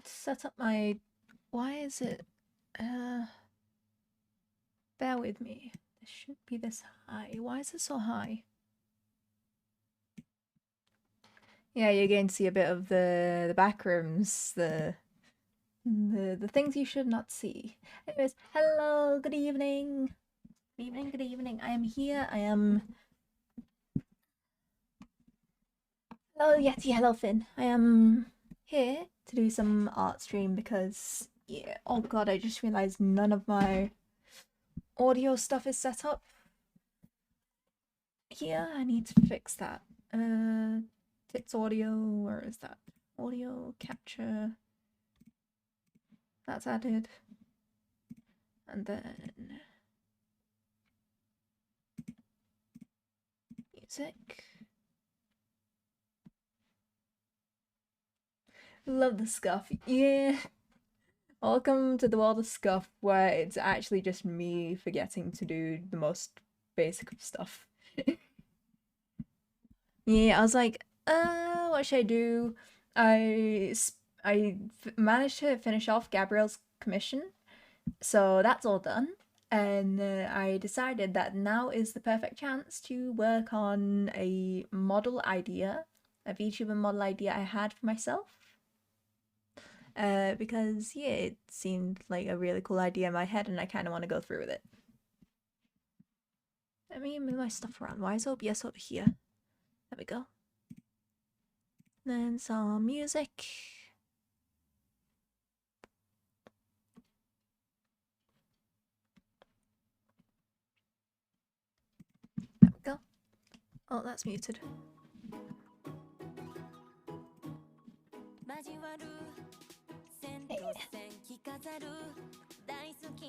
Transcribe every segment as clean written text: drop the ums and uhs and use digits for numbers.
need to set up my... Why is it... Bear with me. This shouldn't be this high. Why is it so high? Yeah, you're going to see a bit of the back rooms, the things you should not see. Anyways, hello, good evening. Good evening, good evening. I am here. I am... Hello, Yeti, hello, Finn. I am here to do some art stream because, yeah, oh god, I just realized none of my audio stuff is set up. Here, I need to fix that. Tits audio, where is that? Audio capture. That's added. And then music. Love the scuff. Yeah. Welcome to the world of scuff where it's actually just me forgetting to do the most basic of stuff. Yeah, I was like, what should I do? I managed to finish off Gabrielle's commission, so that's all done. And I decided that now is the perfect chance to work on a model idea, a VTuber model idea I had for myself. Because, yeah, it seemed like a really cool idea in my head and I kind of want to go through with it. Let me move my stuff around. Why is OBS over here? There we go. Then some music. There we go. Oh, that's muted.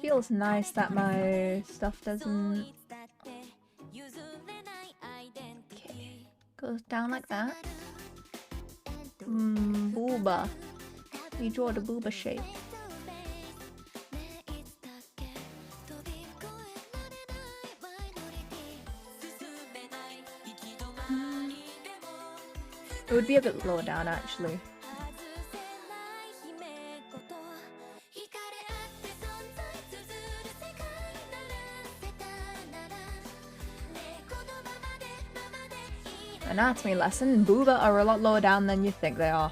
Feels nice that my stuff doesn't... Okay. Goes down like that. Booba. We draw the booba shape. It would be a bit lower down actually. Anatomy lesson. Booba are a lot lower down than you think they are.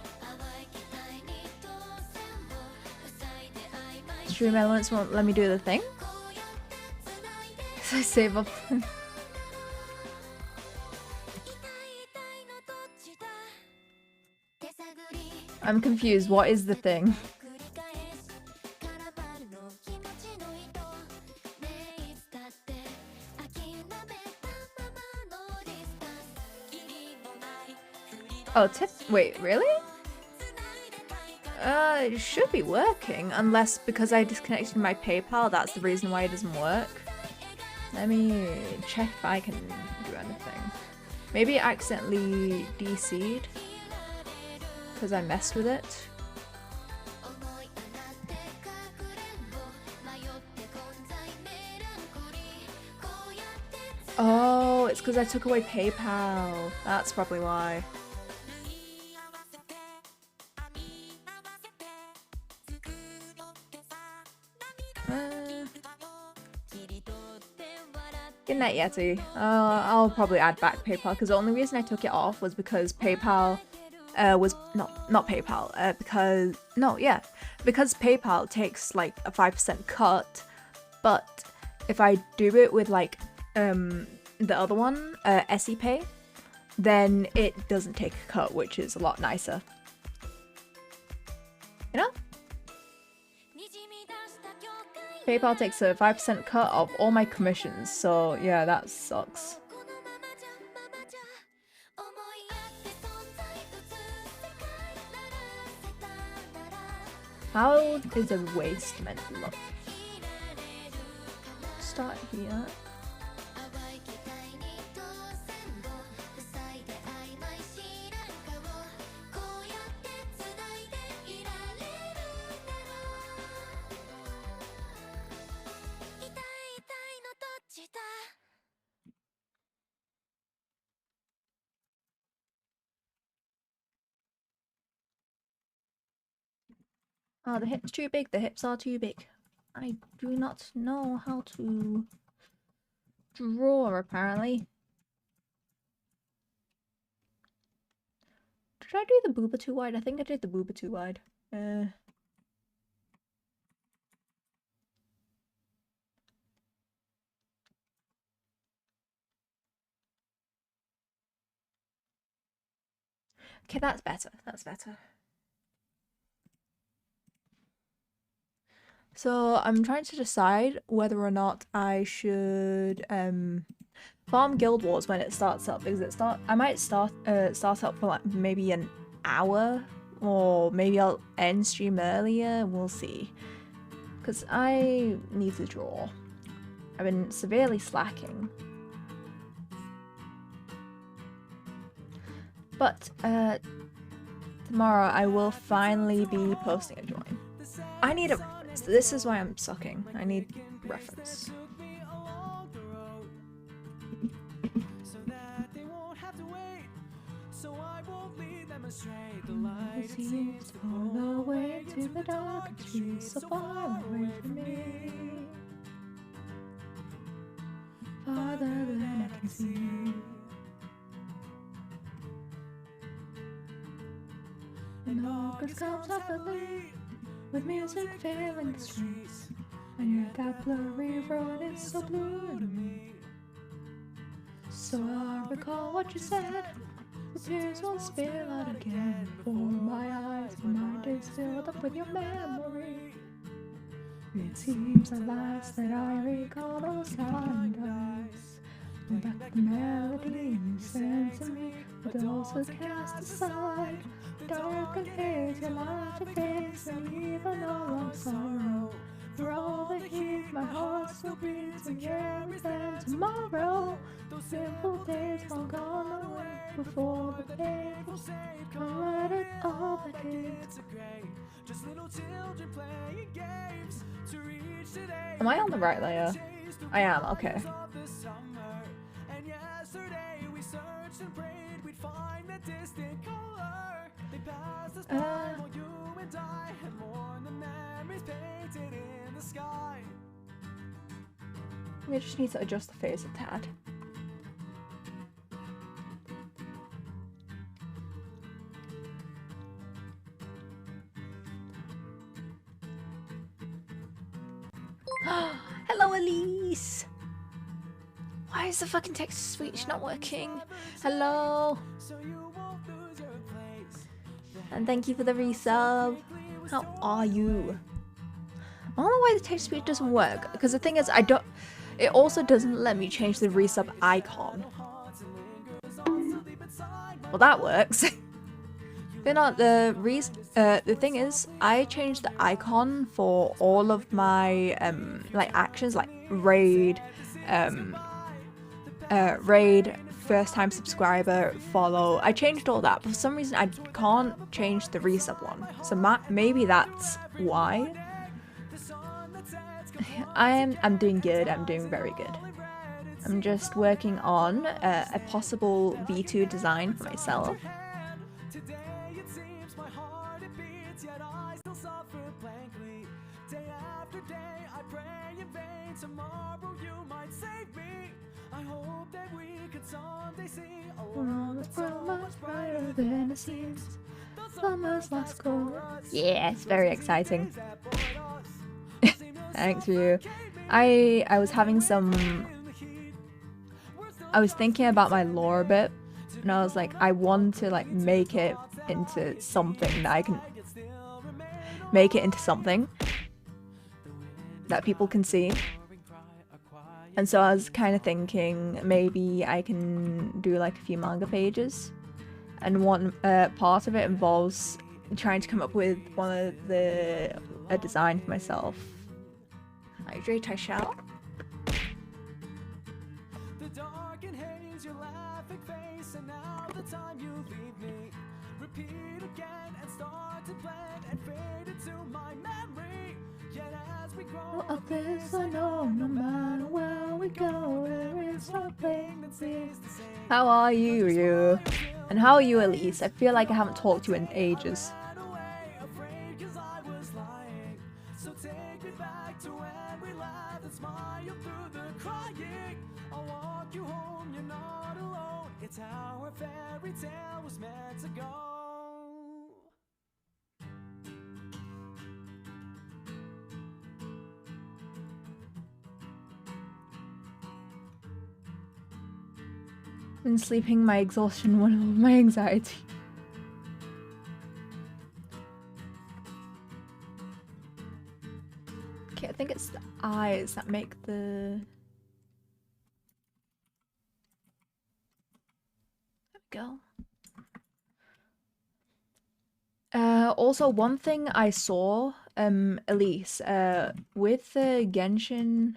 Stream elements won't let me do the thing. I save up. I'm confused. What is the thing? Oh, tip. Wait, really? It should be working, unless because I disconnected my PayPal, that's the reason why it doesn't work. Let me check if I can do anything. Maybe it accidentally DC'd because I messed with it. Oh, it's because I took away PayPal. That's probably why. Good night, Yeti. I'll probably add back PayPal because the only reason I took it off was because PayPal was not PayPal because PayPal takes like a 5% cut, but if I do it with like the other one, SEPay, then it doesn't take a cut, which is a lot nicer. You know? PayPal takes a 5% cut of all my commissions, so yeah, that sucks. How is a waist meant to look? Start here. Oh, the hip's too big. The hips are too big. I do not know how to draw, apparently. Did I do the booba too wide? I think I did the booba too wide. Okay, that's better. That's better. So I'm trying to decide whether or not I should farm Guild Wars when it starts up, because I might start up for like maybe an hour, or maybe I'll end stream earlier. We'll see. Because I need to draw. I've been severely slacking. But tomorrow I will finally be posting a drawing. I need a reference. This is why I'm sucking. I need reference. The light seems to fall away to the dark, and she's so far away from me. Farther than I can see. And August comes rapidly, with music filling the streets, and yet that blurry road is so blue to me. So I recall what you said. The tears won't spill out again before my eyes. My mind is filled up with your memory. It seems at last that I recall those kind eyes. And back the melody you sent to me, but those was cast aside. Dark and hazy, light and face, and even all of sorrow. For all the heat my heart still beats, and here is then tomorrow. Those simple days all gone away before the pain come let it all back in. Just little children playing games to reach today. Am I on the right layer? I am, okay. And yesterday we searched and prayed we'd find that distant color. They passed us by while you and I had mourned the memories painted in the sky. We just need to adjust the face a tad. Hello, Elise! Why is the fucking text speech not working? Hello! And thank you for the resub. How are you? I don't know why the text speech doesn't work, because the thing is, it also doesn't let me change the resub icon. Well, that works. The thing is, I changed the icon for all of my like actions, like raid, first time subscriber, follow. I changed all that, but for some reason I can't change the resub one. So maybe that's why. I'm doing good. I'm doing very good. I'm just working on a possible V2 design for myself. Tomorrow you might save me. I hope that we could someday see a world that's much brighter than it seems. Summer's last chorus. Yeah, it's very exciting. Thanks for you. I was having some. I was thinking about my lore a bit, and I was like, I want to like make it into something that I can make it into something that people can see. And so I was kind of thinking maybe I can do like a few manga pages, and one part of it involves trying to come up with a design for myself. Hydrate I shall. The dark and haze, your laughing face, and now the time you leave me. Repeat again and start to blend and fade into my memory. Yet as we grow up this, I know no matter where we go, there is something that stays the same. How are you? And how are you, Elise? I feel like I haven't talked to you in ages. It's how a fairy tale was meant to go. When sleeping, my exhaustion won over my anxiety. Okay, I think it's the eyes that make the... There we go. Also, one thing I saw, Elise, with the Genshin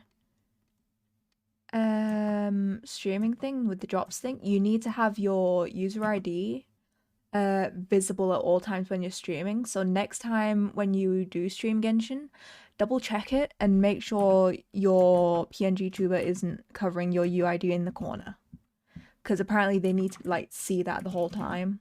streaming thing, with the drops thing, you need to have your user ID visible at all times when you're streaming. So next time when you do stream Genshin, double check it and make sure your PNG tuber isn't covering your UID in the corner. Because apparently they need to like see that the whole time.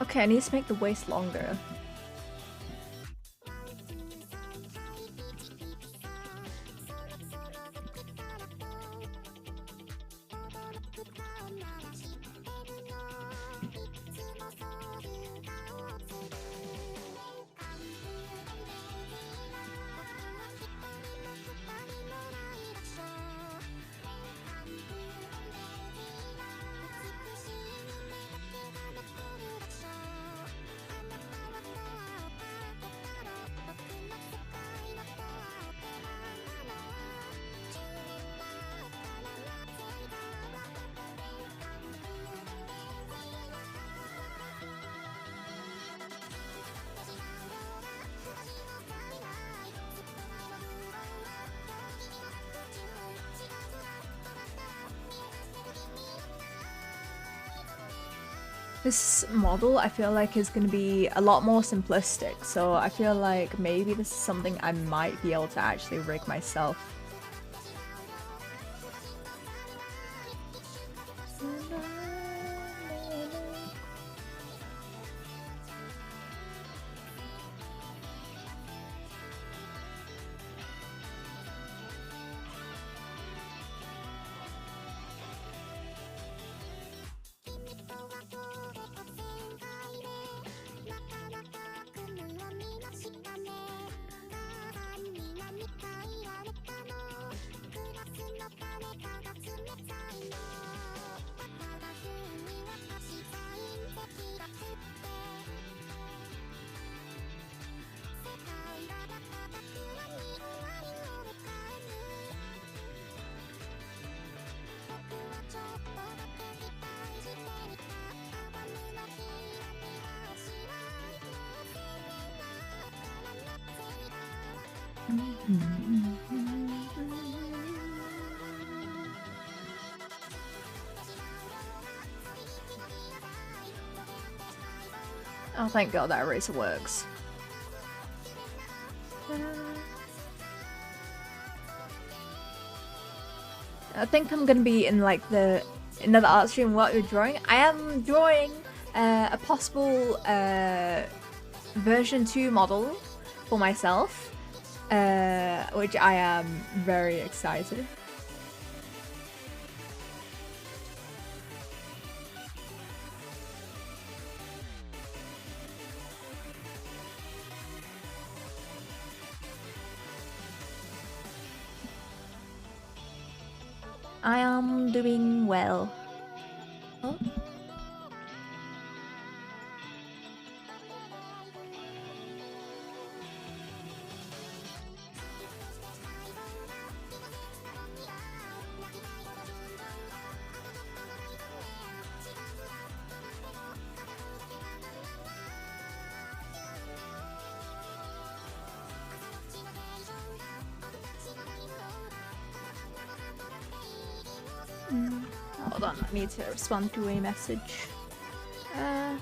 Okay, I need to make the waist longer. This model I feel like is going to be a lot more simplistic, so I feel like maybe this is something I might be able to actually rig myself. Oh, thank God that eraser works. I think I'm gonna be in like another art stream. What you're drawing? I am drawing a possible version 2 model for myself, which I am very excited. I am doing well. Oh. Hold on, I need to respond to a message. Hey.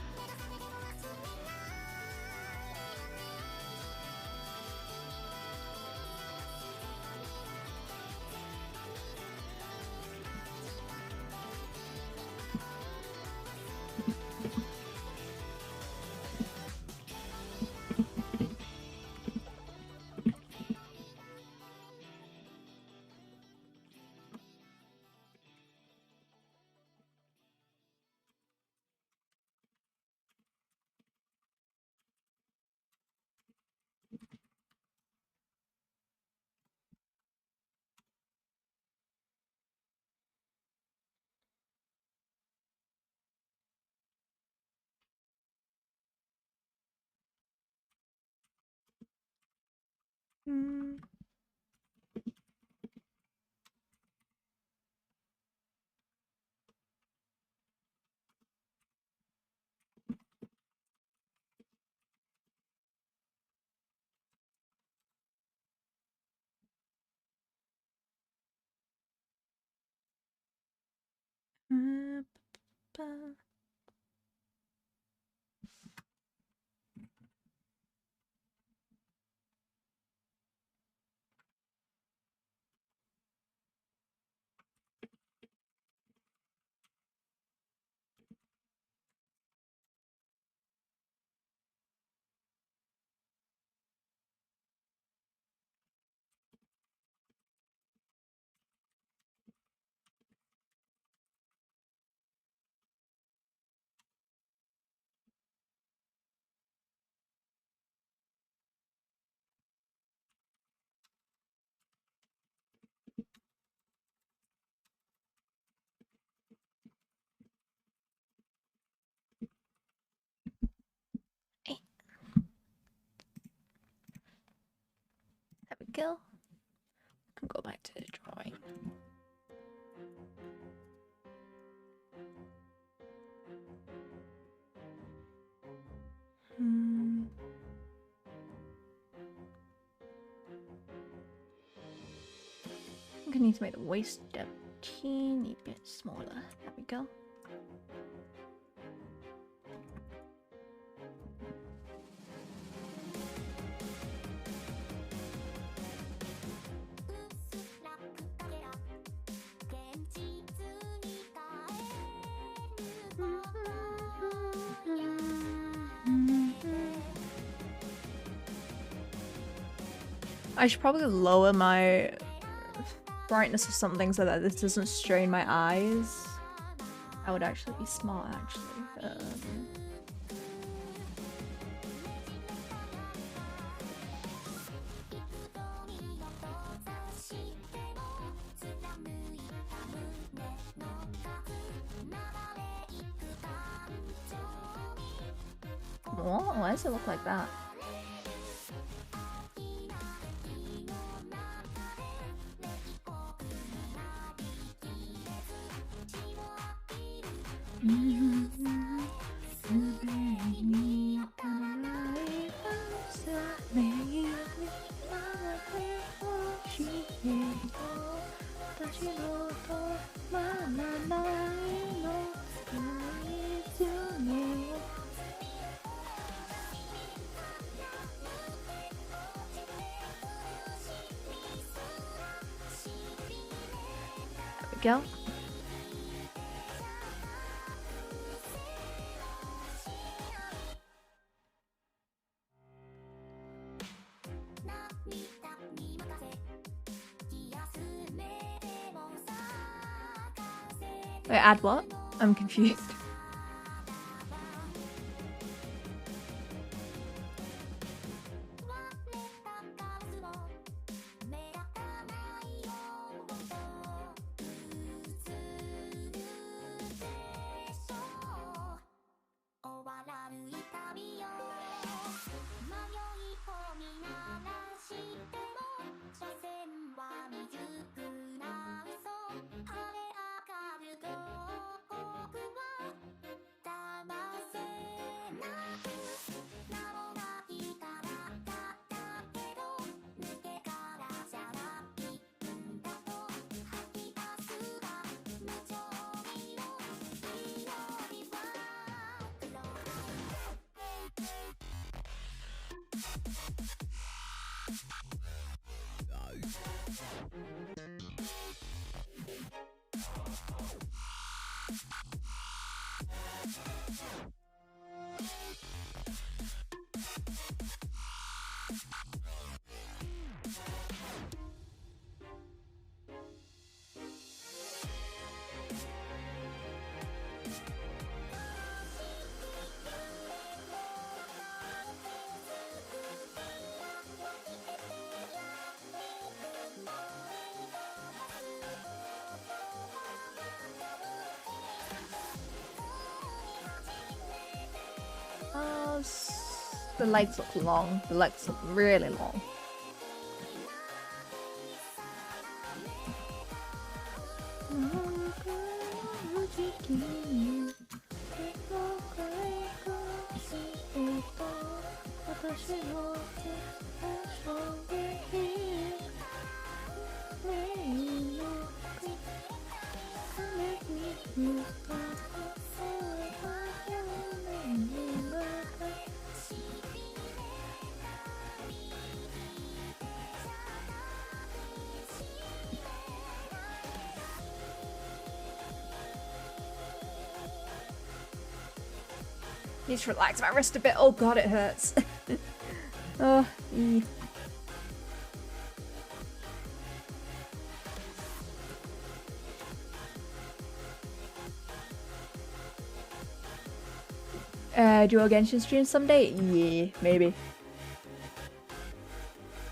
There we go. I can go back to the drawing. I'm gonna need to make the waist a teeny bit smaller. There we go. I should probably lower my brightness of something so that this doesn't strain my eyes. That would actually be smart, actually. What? Why does it look like that? Go. Wait, add what? I'm confused. arms. The legs look long. The legs look really long. Need to relax my wrist a bit. Oh god, it hurts. Oh, do a Genshin stream someday? Yeah, maybe.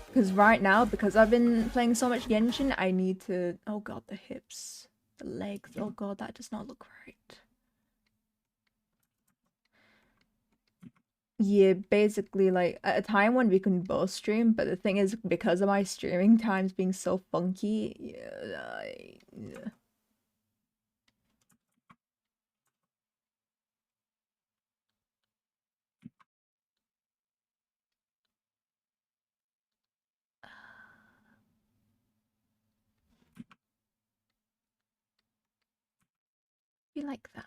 Because right now, because I've been playing so much Genshin, I need to... Oh god, the hips. The legs. Oh god, that does not look right. Yeah, basically, like, at a time when we can both stream, but the thing is, because of my streaming times being so funky, yeah. Be like that.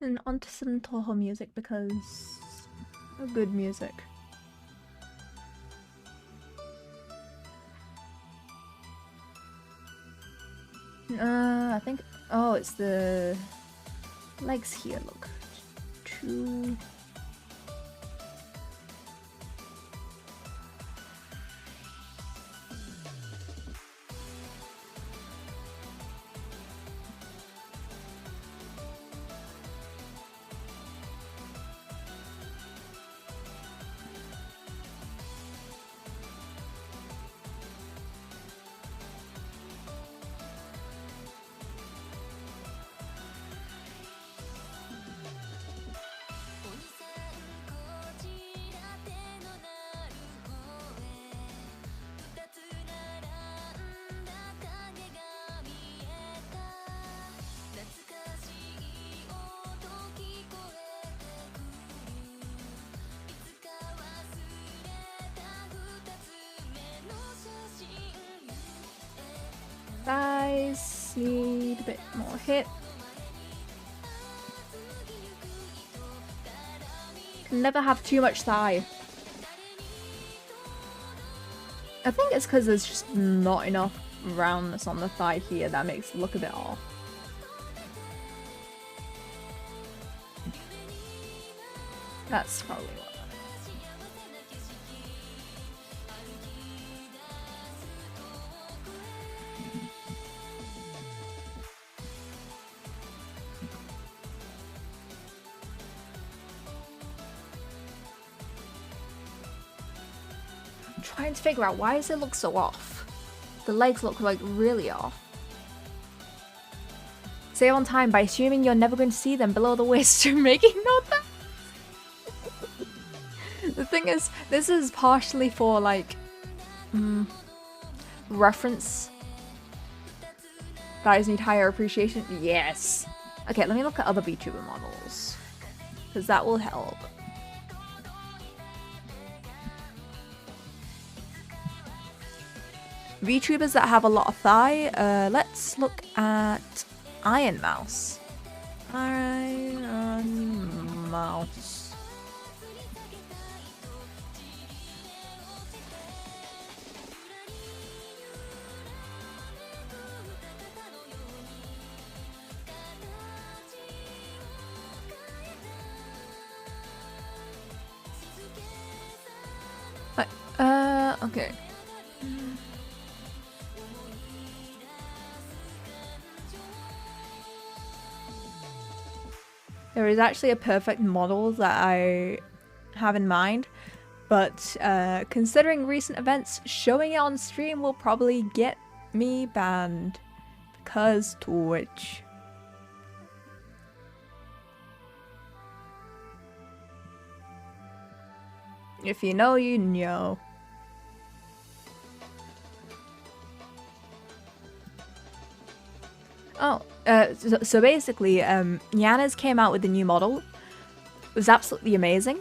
And onto some Toho music because good music. I think it's the legs here. Look, two. Thighs need a bit more hip. Can never have too much thigh. I think it's because there's just not enough roundness on the thigh here that makes it look a bit off. That's probably what. I'm trying to figure out, why does it look so off? The legs look like really off. Save on time by assuming you're never going to see them below the waist, making note that. The thing is, this is partially for like reference. Guys need higher appreciation. Yes. Okay, let me look at other VTuber models, because that will help. VTubers that have a lot of thigh. Let's look at Iron Mouse. Iron Mouse. Okay. There is actually a perfect model that I have in mind, but considering recent events, showing it on stream will probably get me banned because Twitch. If you know, you know. Oh, so basically, Yana's came out with a new model. It was absolutely amazing.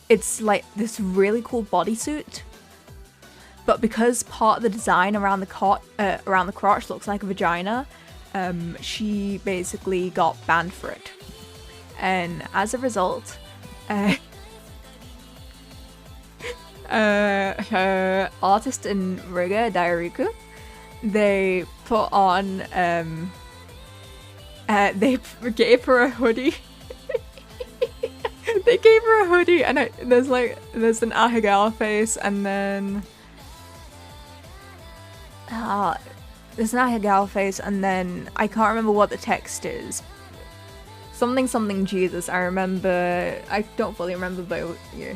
It's like this really cool bodysuit, but because part of the design around the crotch looks like a vagina, she basically got banned for it. And as a result, her artist and rigger, Dairiku, they put on, they gave her a hoodie. They gave her a hoodie, and there's an Ahagawa face, and then there's an Ahagawa face, and then I can't remember what the text is. Something Jesus. I remember. I don't fully remember, but yeah.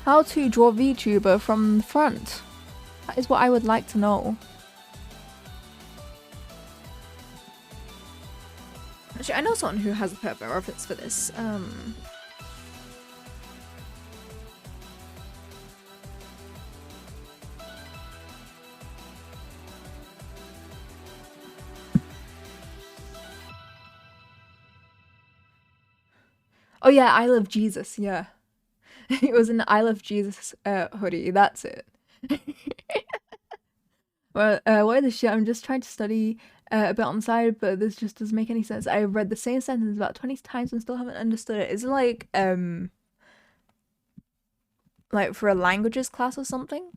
How to draw VTuber from the front? That is what I would like to know. Actually, I know someone who has a perfect reference for this. Oh yeah, I Love Jesus, yeah. It was an I Love Jesus hoodie, that's it. Well, what the shit, I'm just trying to study a bit on the side, but this just doesn't make any sense. I read the same sentence about 20 times and still haven't understood it. Is it like for a languages class or something?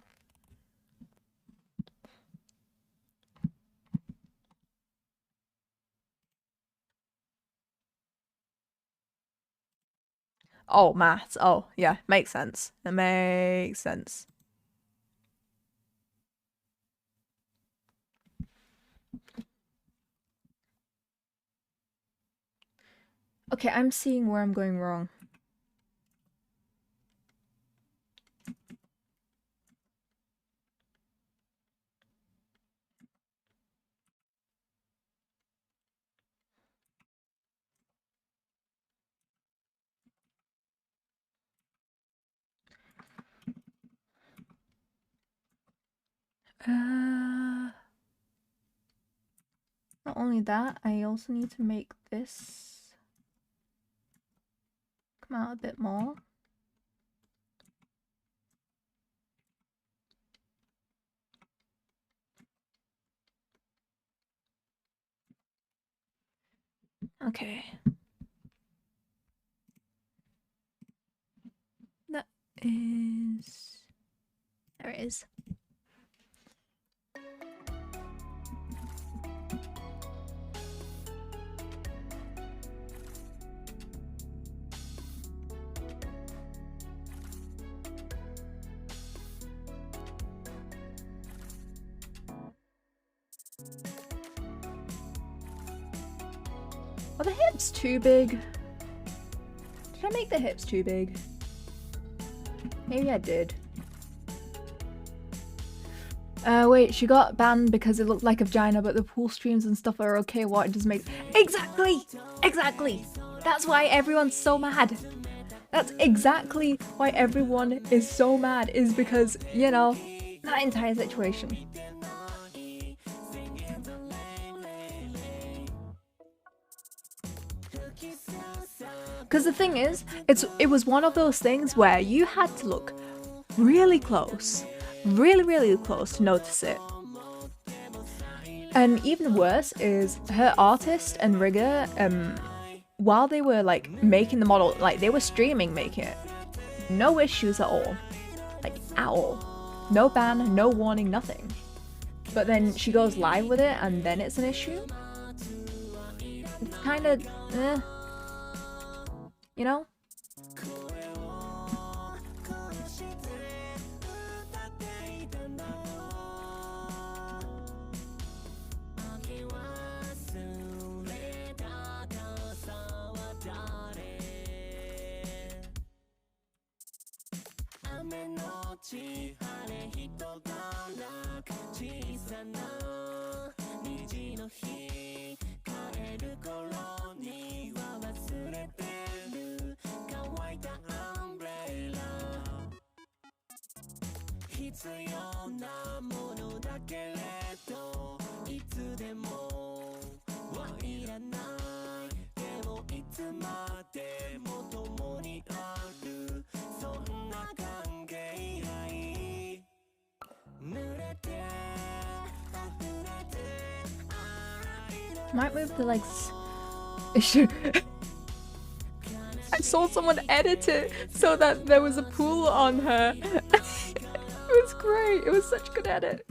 Oh, maths. Oh, yeah, makes sense. It makes sense. Okay, I'm seeing where I'm going wrong. Not only that, I also need to make this come out a bit more. Okay. That is... There it is. Are the hips too big? Did I make the hips too big? Maybe I did. Wait, she got banned because it looked like a vagina, but the pool streams and stuff are okay. What? It does make... Exactly! Exactly! That's why everyone's so mad. That's exactly why everyone is so mad, is because, you know, that entire situation. Because the thing is, it was one of those things where you had to look really close, really close to notice it. And even worse is her artist and rigger, while they were like making the model, like they were streaming making it, no issues at all, like at all, no ban, no warning, nothing. But then she goes live with it and then it's an issue. It's kind of you know. Might move the legs. I saw someone edit it so that there was a pool on her. It was great. It was such a good edit.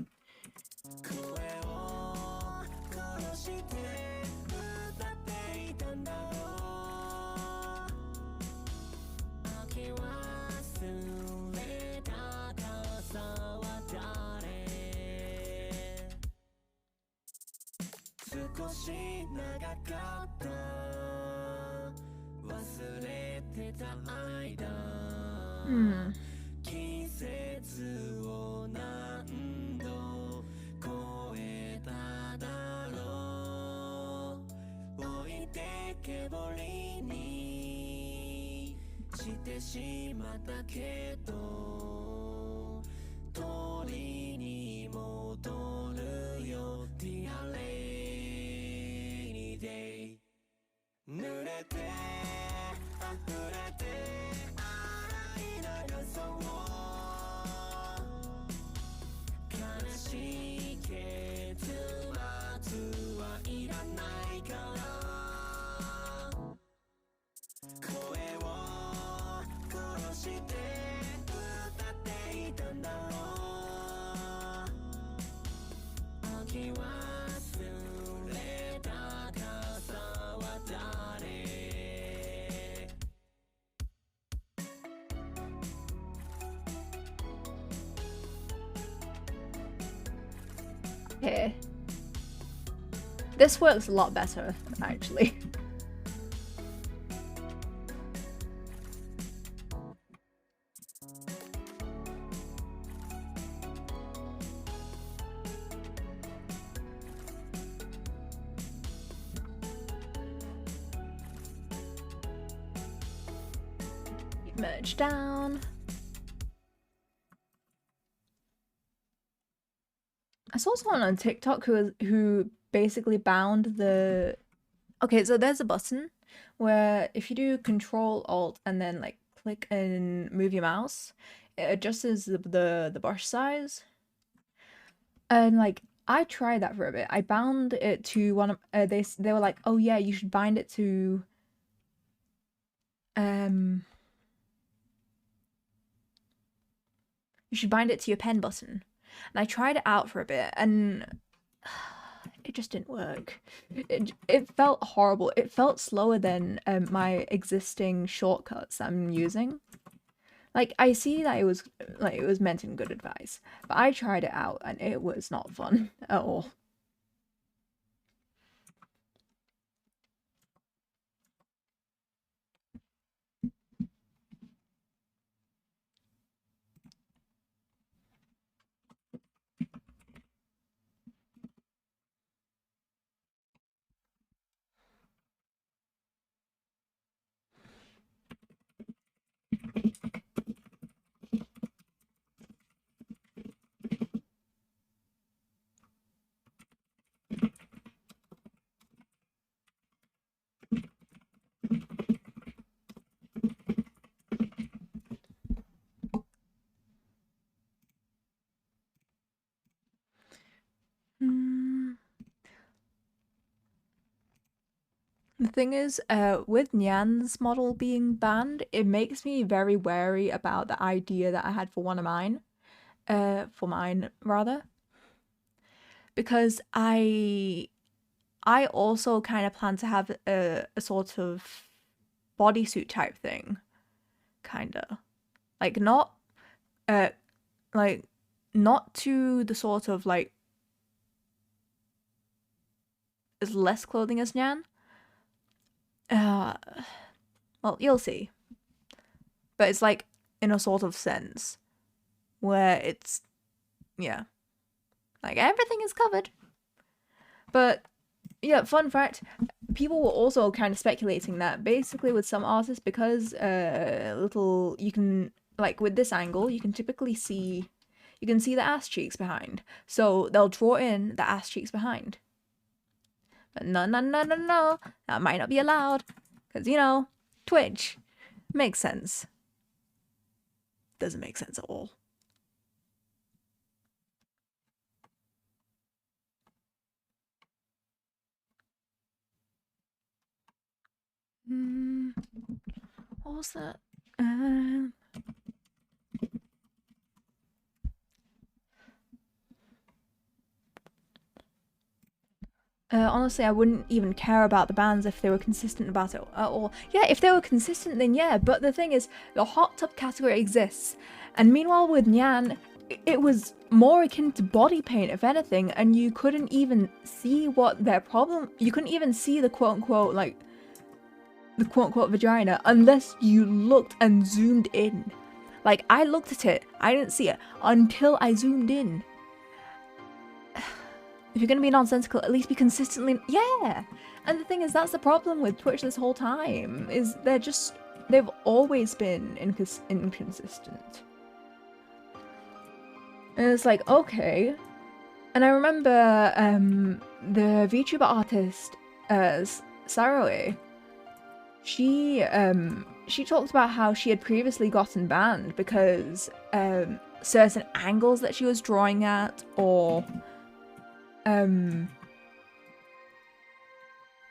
Hmm. Okay. This works a lot better, actually. Merge down. I saw someone on TikTok who basically bound the. Okay, so there's a button where if you do Control Alt and then like click and move your mouse, it adjusts the brush size. And like I tried that for a bit. I bound it to one of they were like, "Oh yeah, you should bind it to you should bind it to your pen button." And I tried it out for a bit and it just didn't work. It felt horrible. It felt slower than my existing shortcuts I'm using. Like I see that it was meant in good advice, but I tried it out and it was not fun at all. The thing is, with Nyan's model being banned, it makes me very wary about the idea that I had for one of mine. For mine rather, because I also kind of plan to have a sort of bodysuit type thing, kinda like uh like not to the sort of like as less clothing as Nyan. Uh, well, you'll see, but it's like in a sort of sense where it's yeah, like everything is covered. But yeah, fun fact, people were also kind of speculating that basically with some artists, because little you can like with this angle you can typically see the ass cheeks behind, so they'll draw in the ass cheeks behind. But no, no, no, no, no, that might not be allowed because you know Twitch makes sense. Doesn't make sense at all. What was that? Honestly, I wouldn't even care about the bands if they were consistent about it at all. Yeah, if they were consistent, then yeah, but the thing is, the hot tub category exists, and meanwhile with Nyan, it was more akin to body paint, if anything, and you couldn't even see what their problem. You couldn't even see the quote unquote, like, the quote unquote vagina unless you looked and zoomed in. Like, I looked at it, I didn't see it until I zoomed in. If you're gonna be nonsensical, at least be consistently. Yeah! And the thing is, that's the problem with Twitch this whole time, is they've always been inconsistent. And it's like, okay. And I remember the VTuber artist, Saroe, she talked about how she had previously gotten banned because certain angles that she was drawing at, or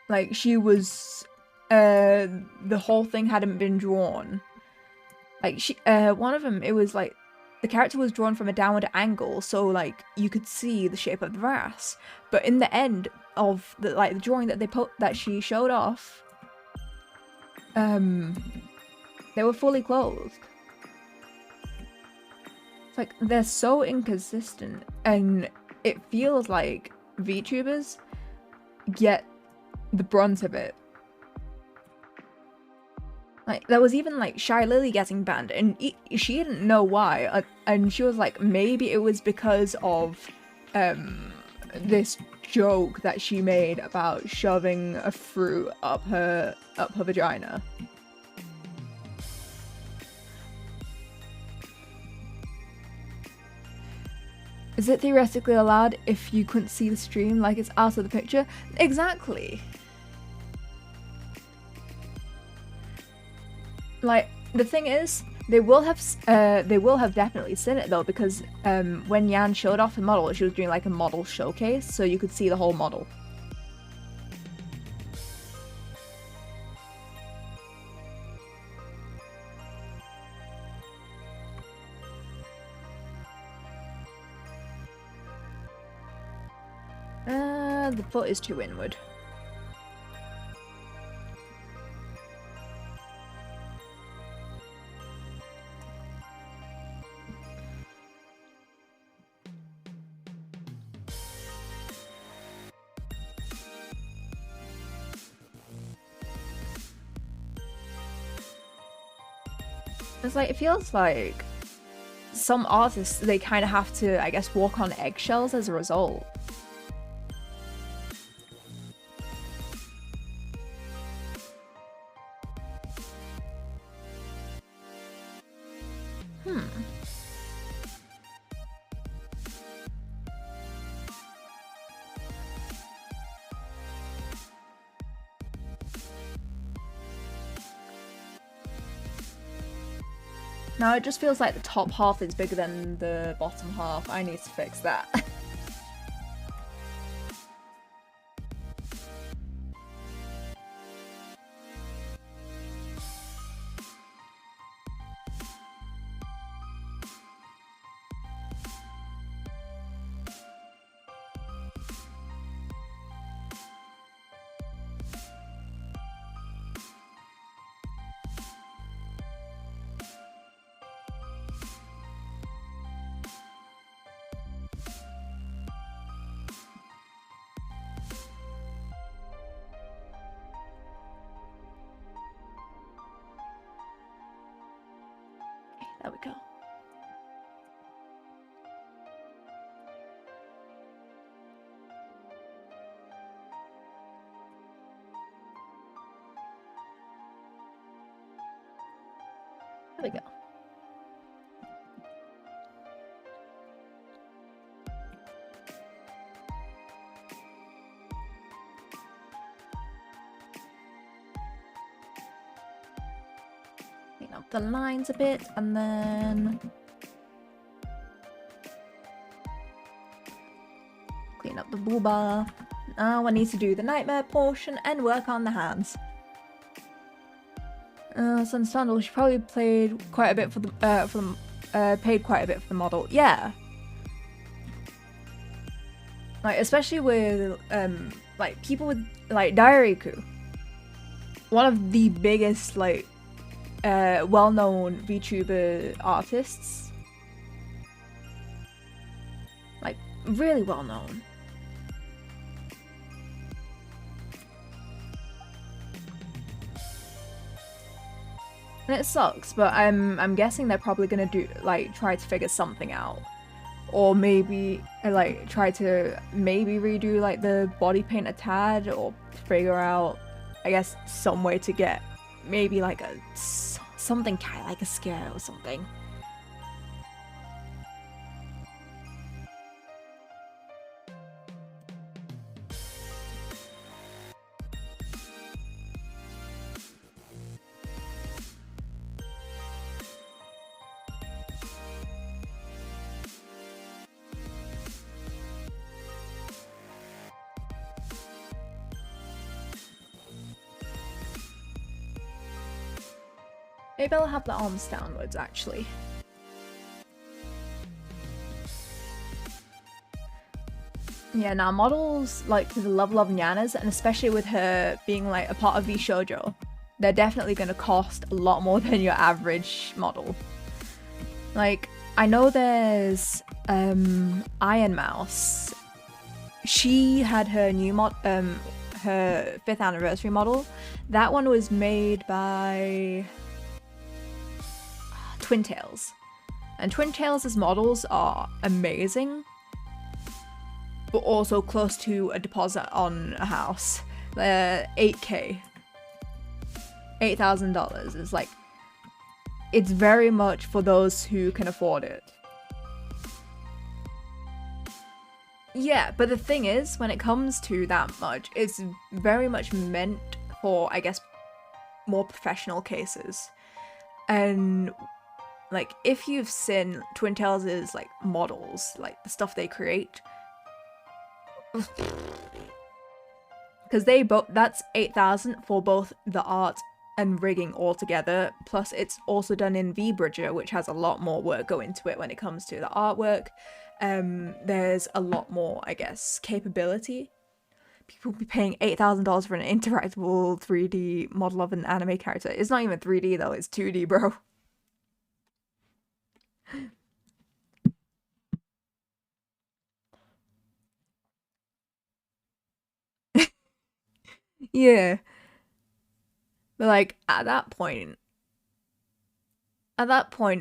like she was the whole thing hadn't been drawn. Like she one of them, it was like the character was drawn from a downward angle, so like you could see the shape of the ass, but in the end of the like the drawing that that she showed off, they were fully clothed. It's like they're so inconsistent, and it feels like VTubers get the brunt of it. Like there was even like Shy Lily getting banned, and she didn't know why, and she was like, maybe it was because of this joke that she made about shoving a fruit up her vagina. Is it theoretically allowed if you couldn't see the stream, like it's out of the picture? Exactly. Like the thing is, they will have definitely seen it though, because when Yan showed off the model, she was doing like a model showcase, so you could see the whole model. The foot is too inward. It's like, it feels like some artists, they kind of have to, I guess, walk on eggshells as a result. Now it just feels like the top half is bigger than the bottom half. I need to fix that. There we go. There we go. Clean up the lines a bit, and then clean up the booba. Now I need to do the nightmare portion and work on the hands. It's understandable. She probably played quite a bit for the paid quite a bit for the model. Yeah. Like, especially with like people with like Dairiku, one of the biggest like well-known VTuber artists, like really well-known. And it sucks, but I'm guessing they're probably gonna do like try to figure something out, or maybe like try to maybe redo like the body paint a tad, or figure out, I guess, some way to get maybe like something kind of like a scare or something. Maybe I'll have the arms downwards, actually. Yeah, now models, like, to the level of Nyanas, and especially with her being, like, a part of VShoujo, they're definitely gonna cost a lot more than your average model. Like, I know there's, Iron Mouse. She had her new her 5th anniversary model. That one was made by Twin Tails, and Twin Tails' models are amazing, but also close to a deposit on a house. They're $8,000, $8,000 is like, it's very much for those who can afford it. Yeah, but the thing is, when it comes to that much, it's very much meant for, I guess, more professional cases. And like, if you've seen Twin Tails' like models, like the stuff they create, because that's 8,000 for both the art and rigging all together. Plus, it's also done in VBridger, which has a lot more work go into it when it comes to the artwork. There's a lot more, I guess, capability. People be paying $8,000 for an interactable 3D model of an anime character. It's not even 3D though; it's 2D, bro. Yeah. But like at that point,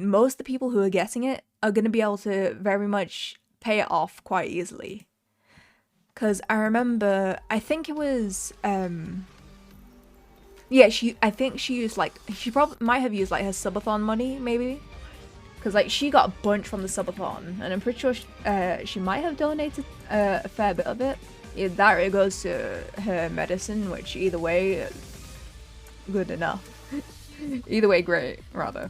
most of the people who are getting it are going to be able to very much pay it off quite easily. Because I remember, I think it was, yeah, I think she used like, she probably might have used like her subathon money, maybe. Because like she got a bunch from the subathon, and I'm pretty sure she might have donated a fair bit of it. Either that or it goes to her medicine, which either way, good enough. Either way, great, rather.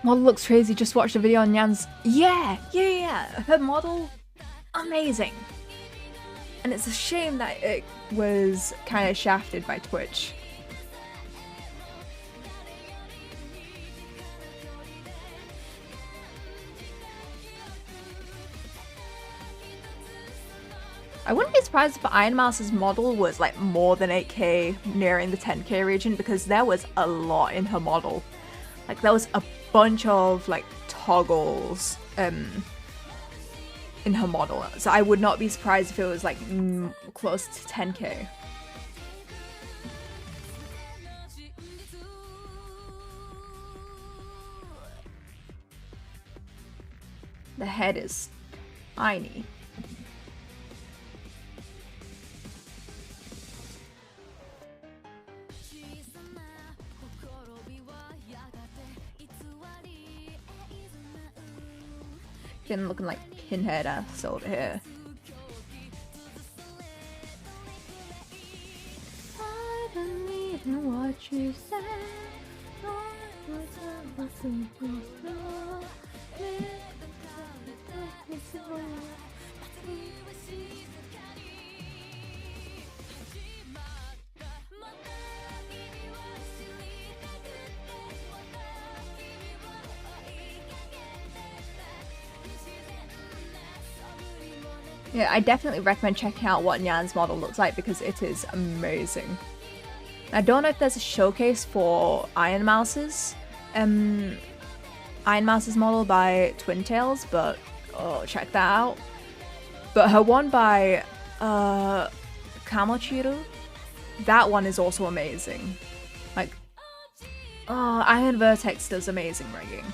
Model looks crazy, just watched a video on Nyan's. Yeah. Her model, amazing. And it's a shame that it was kind of shafted by Twitch. I wouldn't be surprised if Iron Mouse's model was like more than 8K, nearing the 10K region, because there was a lot in her model. Like there was a bunch of like toggles in her model, so I would not be surprised if it was like close to 10K. The head is tiny. Been looking like pinhead ass over here. I don't need to watch you say. Yeah, I definitely recommend checking out what Nyan's model looks like because it is amazing. I don't know if there's a showcase for Iron Mouse's model by Twin Tails, but oh, check that out. But her one by Kamochiru, that one is also amazing. Like, oh, Iron Vertex does amazing rigging.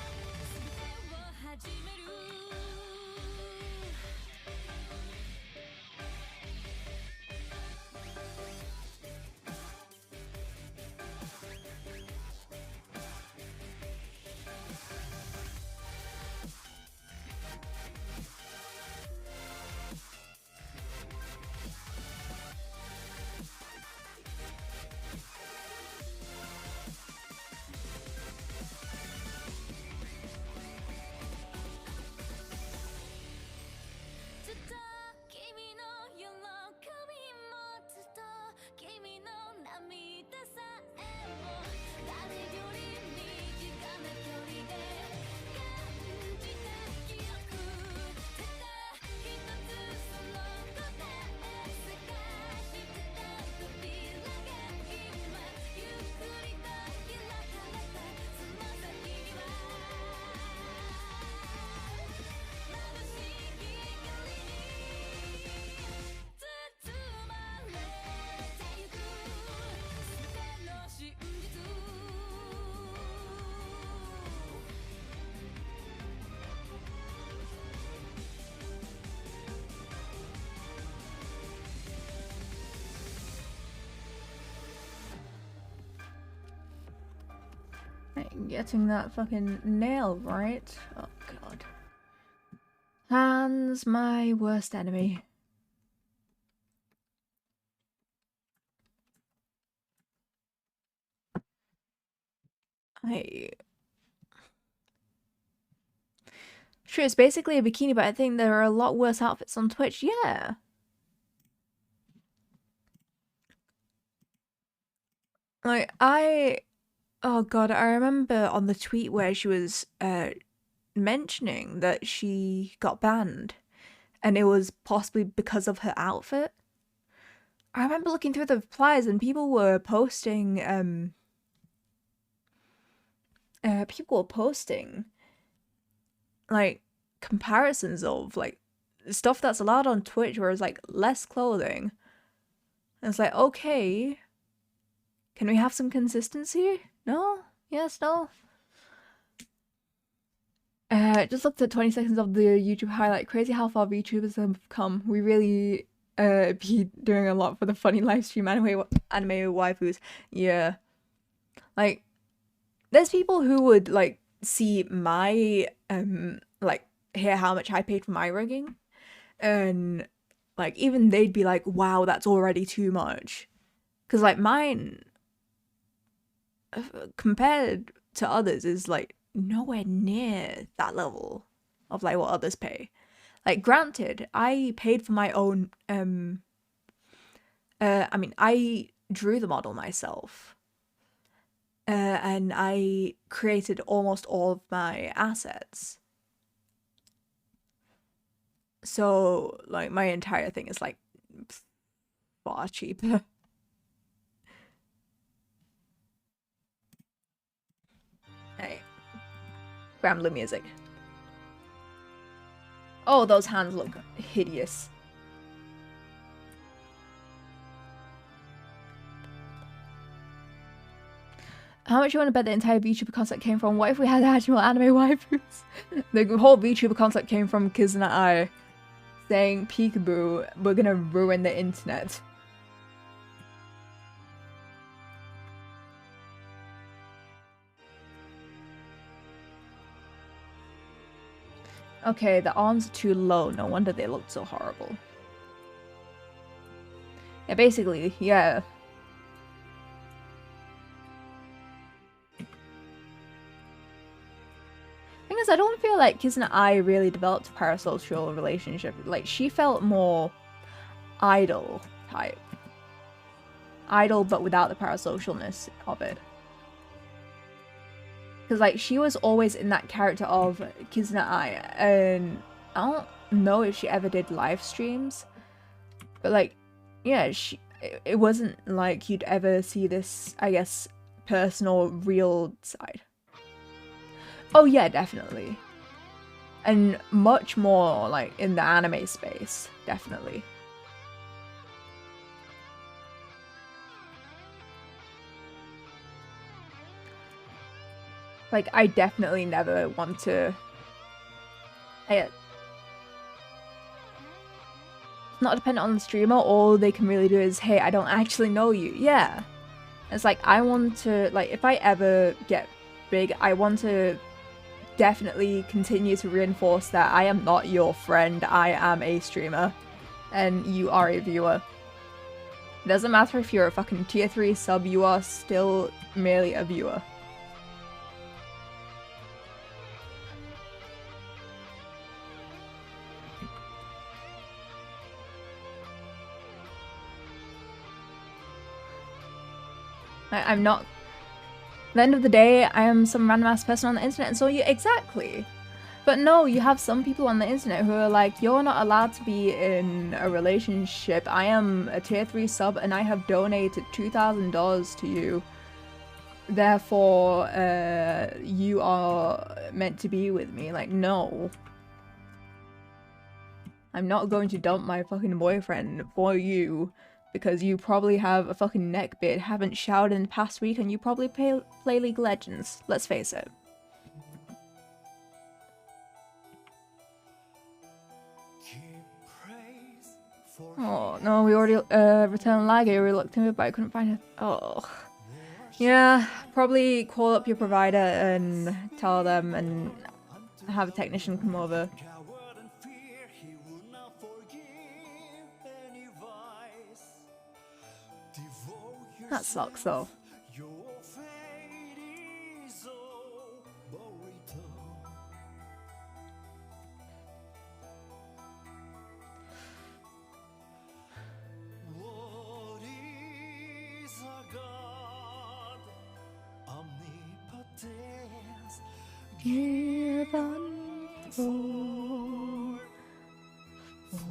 Getting that fucking nail right. Oh god. Han's my worst enemy. Sure, it's basically a bikini, but I think there are a lot worse outfits on Twitch. Yeah. Like, oh god, I remember on the tweet where she was mentioning that she got banned and it was possibly because of her outfit. I remember looking through the replies and people were posting like comparisons of like stuff that's allowed on Twitch where it's like less clothing. And it's like, okay, can we have some consistency? No? Yes, no? Just looked at 20 seconds of the YouTube highlight. Crazy how far VTubers have come. We really be doing a lot for the funny live stream anime waifus. Yeah. Like, there's people who would like see my like hear how much I paid for my rigging, and like even they'd be like, wow, that's already too much. Because like mine compared to others is like nowhere near that level of like what others pay. Like, granted, I paid for my own I mean, I drew the model myself, and I created almost all of my assets. So like my entire thing is like far cheaper. Hey, Grambler music. Oh, those hands look hideous. How much you want to bet the entire VTuber concept came from? What if we had actual anime waifus? The whole VTuber concept came from Kizuna I saying, peekaboo, we're gonna ruin the internet. Okay, the arms are too low. No wonder they looked so horrible. Yeah, basically, yeah. Thing is, I don't feel like Kizuna I really developed a parasocial relationship. Like, she felt more idol type. Idol, but without the parasocialness of it. Because, like, she was always in that character of Kizuna I, and I don't know if she ever did live streams, but, like, yeah, it wasn't like you'd ever see this, I guess, personal, real side. Oh yeah, definitely. And much more, like, in the anime space, definitely. Like, I definitely never want to... It's not dependent on the streamer. All they can really do is, hey, I don't actually know you. Yeah. It's like, I want to, like, if I ever get big, I want to definitely continue to reinforce that I am not your friend. I am a streamer. And you are a viewer. It doesn't matter if you're a fucking tier 3 sub, you are still merely a viewer. I'm not... At the end of the day, I am some random ass person on the internet, and so you... Exactly! But no, you have some people on the internet who are like, you're not allowed to be in a relationship. I am a tier 3 sub and I have donated $2,000 to you. Therefore, you are meant to be with me. Like, no. I'm not going to dump my fucking boyfriend for you because you probably have a fucking neck beard, haven't showered in the past week, and you probably play League of Legends. Let's face it. Oh, no, we already returned lag. I looked into it, but I couldn't find it. Oh. Yeah, probably call up your provider and tell them and have a technician come over. That sucks, though.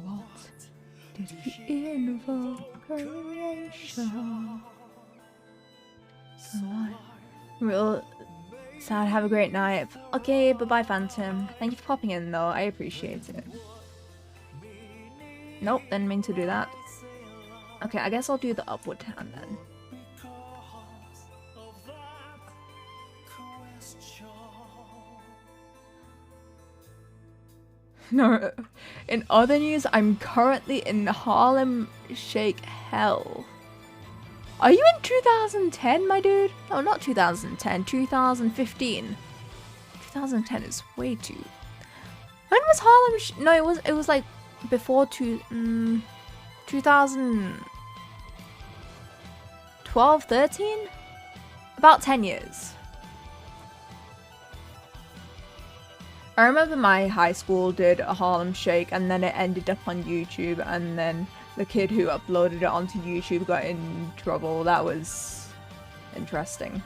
What did he invoke creation? Real sad. Have a great night. Okay, bye-bye, Phantom. Thank you for popping in, though. I appreciate it. Nope, didn't mean to do that. Okay, I guess I'll do the upward hand then. No, in other news, I'm currently in Harlem Shake hell. Are you in 2010, my dude? No, not 2010, 2015. 2010 is way too... When was Harlem No, it was like before 2012, 13? About 10 years. I remember my high school did a Harlem Shake and then it ended up on YouTube, and then the kid who uploaded it onto YouTube got in trouble. That was interesting.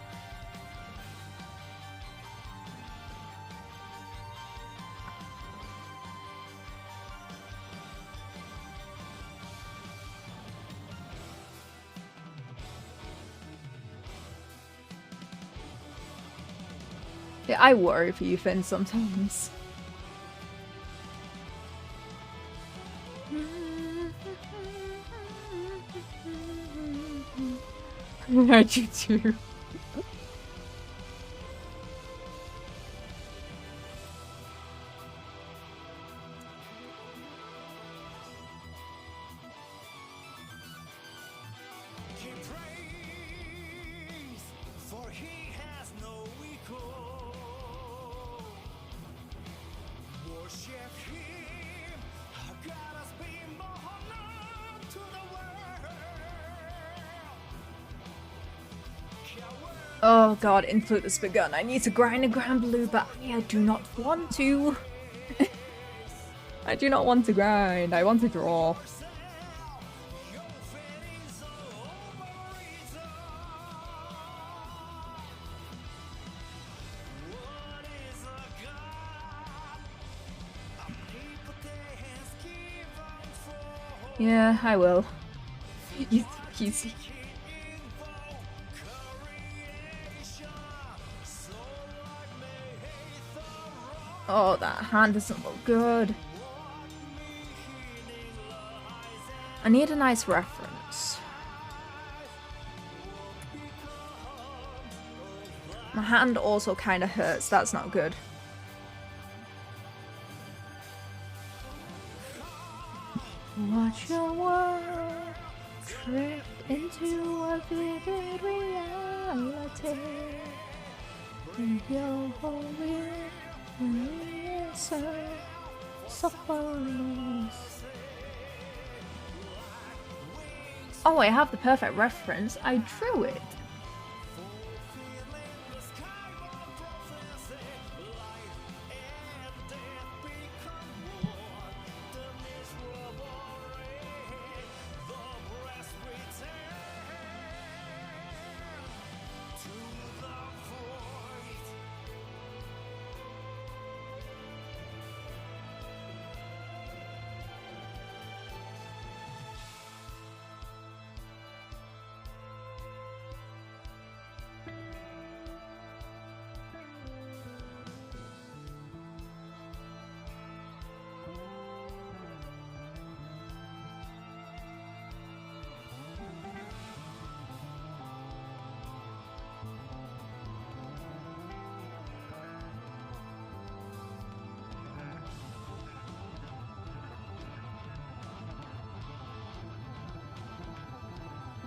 Yeah, I worry for you, Finn, sometimes. I do too. Give praise, for he has no equal. Worship him, our God has been born unto the world. Oh god, Influence has begun. I need to grind a Grand Blue, but I do not want to. I do not want to grind. I want to draw. Yeah, I will. Easy. Oh, that hand doesn't look good. I need a nice reference. My hand also kind of hurts. That's not good. Watch your world drift into a vivid reality. Your whole suffers. Oh, I have the perfect reference. I drew it.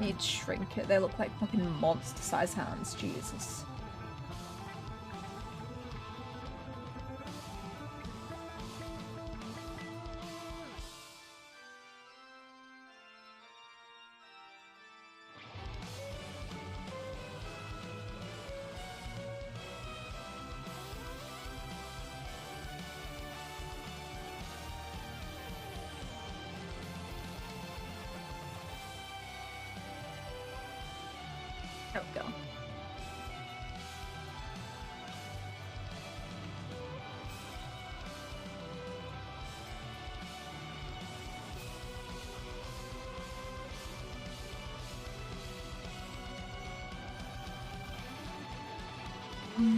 Need to shrink it. They look like fucking monster-sized hands. Jesus. There we go.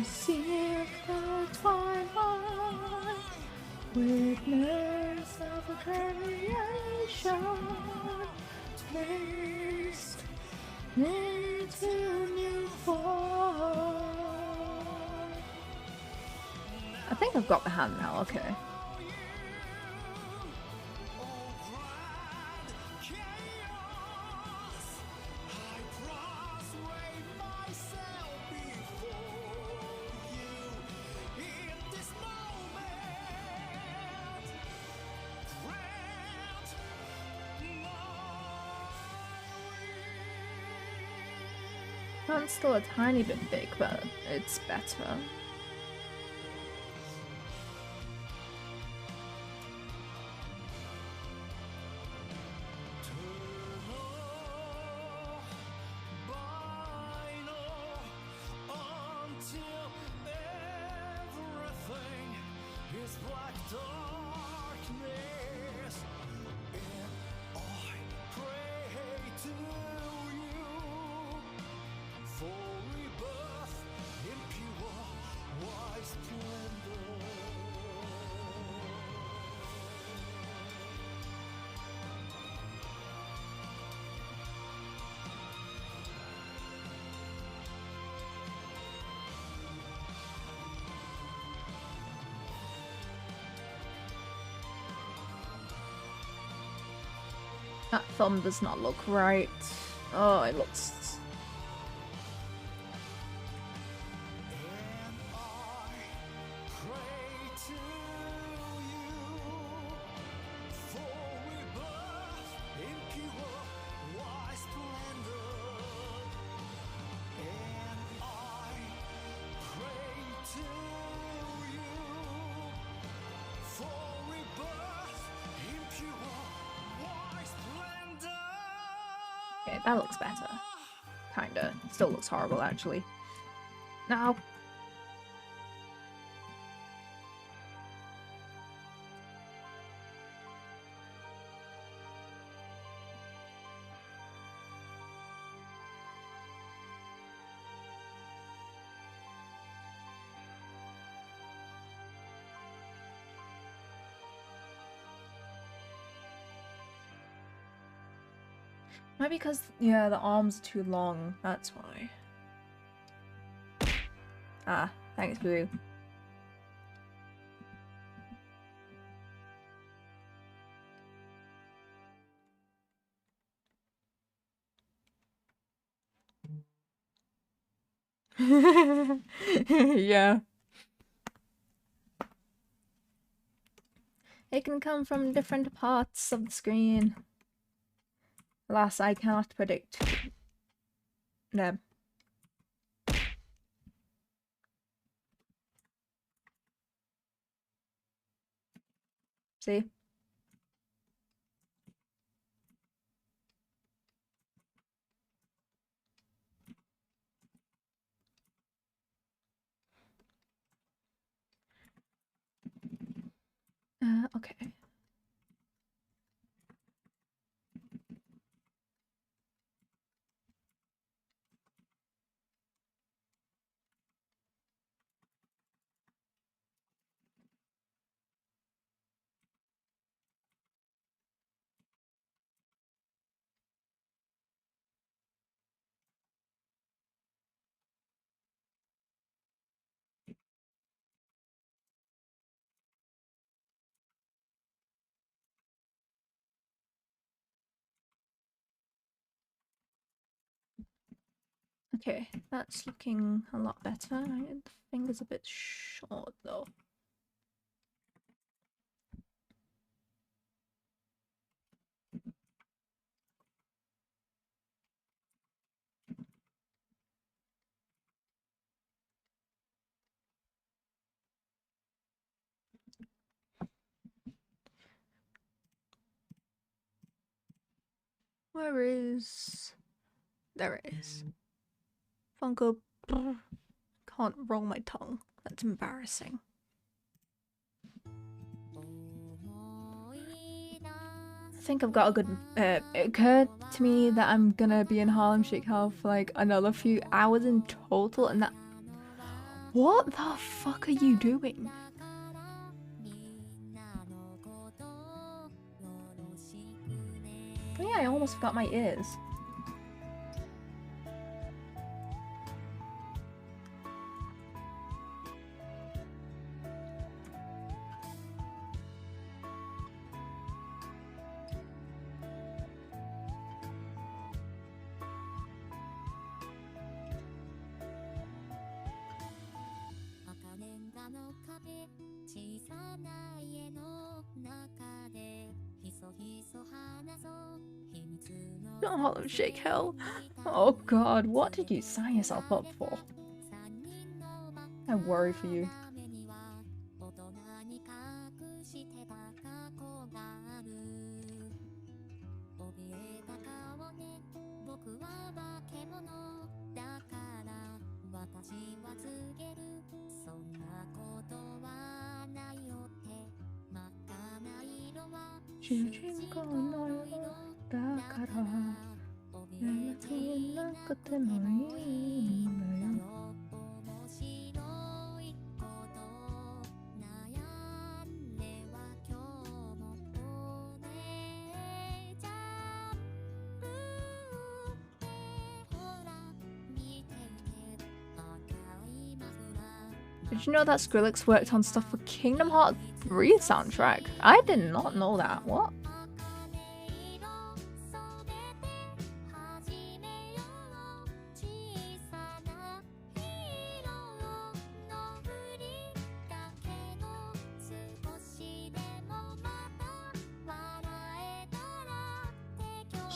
See the twilight, witness of a creation, taste into new form. I think I've got the hand now, okay. It's still a tiny bit big, but it's better. That thumb does not look right. Oh, it looks... Okay, that looks better. Kinda. Still looks horrible, actually. Now. Maybe because, yeah, the arms are too long. That's why. Ah, thanks, Boo. Yeah. It can come from different parts of the screen. Alas, I cannot predict them. See? Okay. Okay, that's looking a lot better. The finger's a bit short though. Where is... There it is. Funko... Can't roll my tongue. That's embarrassing. I think I've got a good... it occurred to me that I'm gonna be in Harlem Shake Hell for like another few hours in total, and that... What the fuck are you doing? Oh yeah, I almost forgot my ears. Not Harlem Shake Hell. Oh god, what did you sign yourself up for? I worry for you. Did you know that Skrillex worked on stuff for Kingdom Hearts 3 soundtrack? I did not know that. What?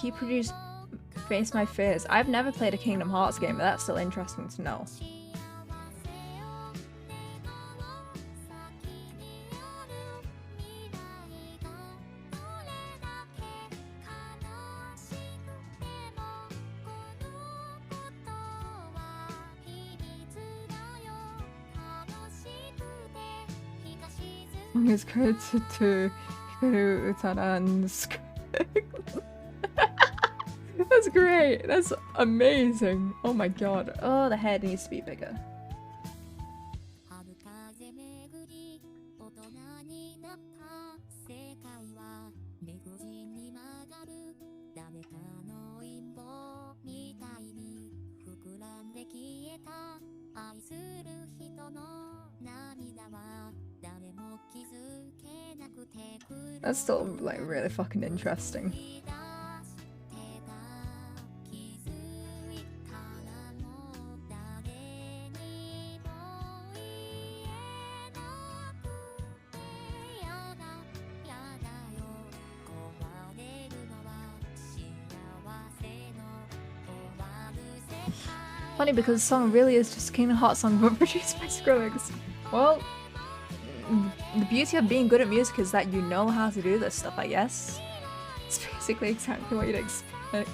He produced Face My Fears. I've never played a Kingdom Hearts game, but that's still interesting to know. His credits to Hikaru Utada and That's great. That's amazing. Oh my god. Oh, the head needs to be bigger. That's still like really fucking interesting. Funny because the song really is just a Kingdom Hearts song but produced by Skrillex. Well, the beauty of being good at music is that you know how to do this stuff, I guess. It's basically exactly what you'd expect.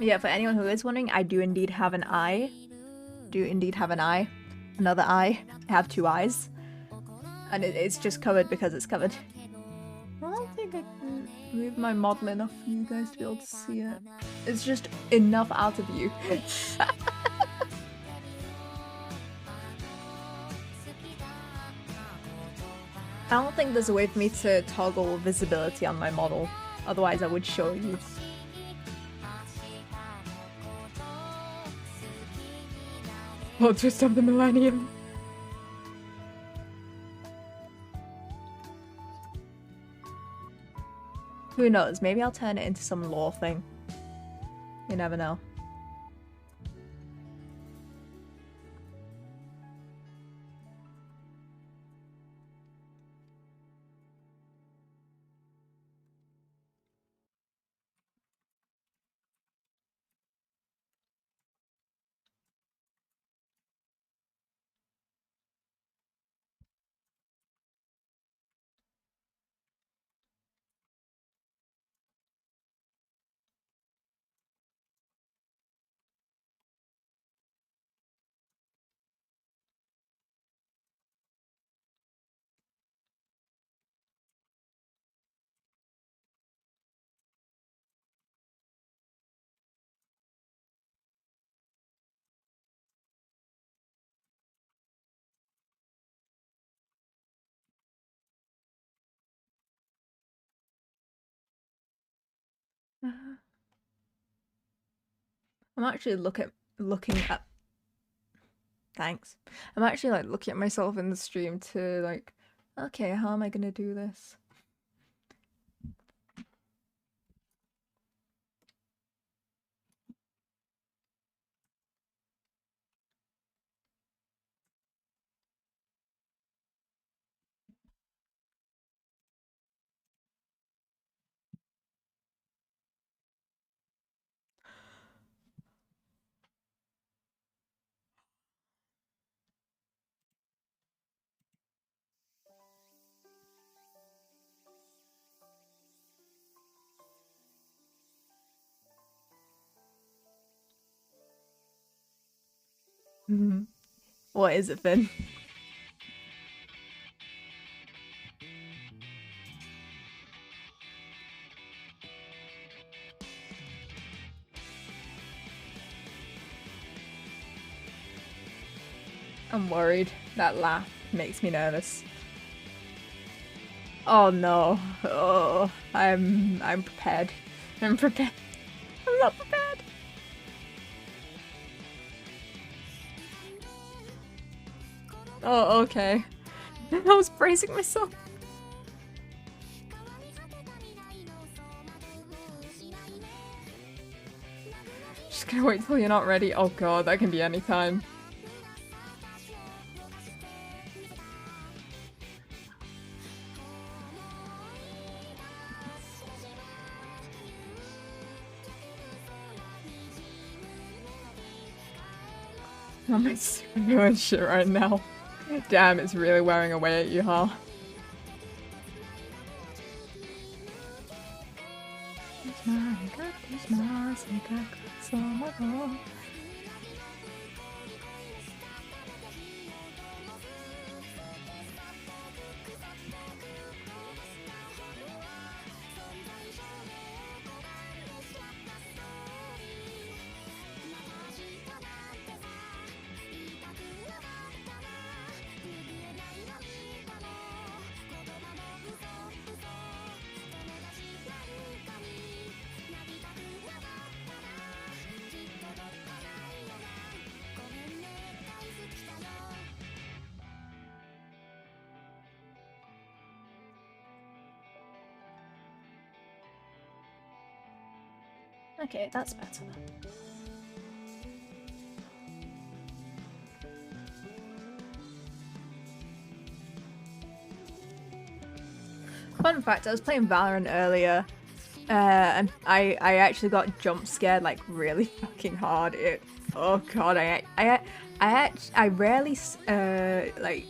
Yeah, for anyone who is wondering, I do indeed have an eye. Another eye. I have two eyes. And it's just covered because it's covered. I don't think I can move my model enough for you guys to be able to see it. It's just enough out of view. I don't think there's a way for me to toggle visibility on my model. Otherwise I would show you. Plot twist of the millennium. Who knows? Maybe I'll turn it into some lore thing. You never know. I'm actually looking at thanks. I'm actually like looking at myself in the stream to like, okay, how am I gonna do this? What is it, Finn? I'm worried. That laugh makes me nervous. Oh no. Oh, I'm prepared. I'm prepared. I'm not prepared. Oh, okay. I was bracing myself. Just gonna wait till you're not ready. Oh god, that can be any time. I'm doing shit right now. Damn, it's really wearing away at you, huh? Okay, that's better. Fun fact, I was playing Valorant earlier, and I actually got jump scared like really fucking hard. Oh god, I rarely like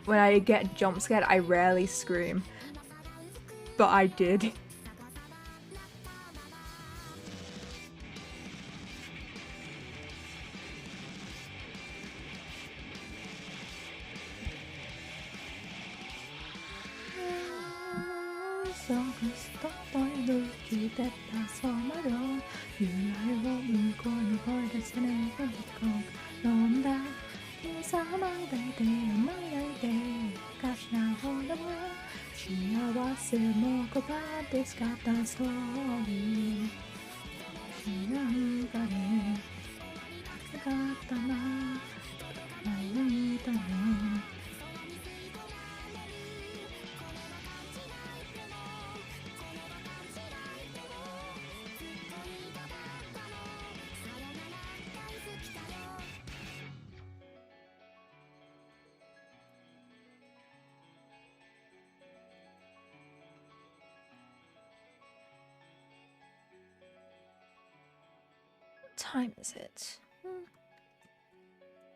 when I get jump scared, I rarely scream, but I did. What time is it?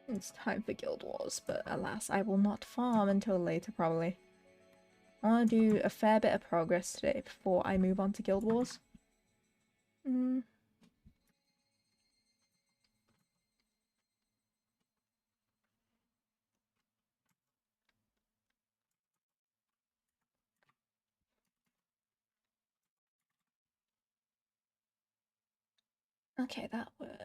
It's time for Guild Wars, but alas, I will not farm until later, probably. I want to do a fair bit of progress today before I move on to Guild Wars. Okay, that works.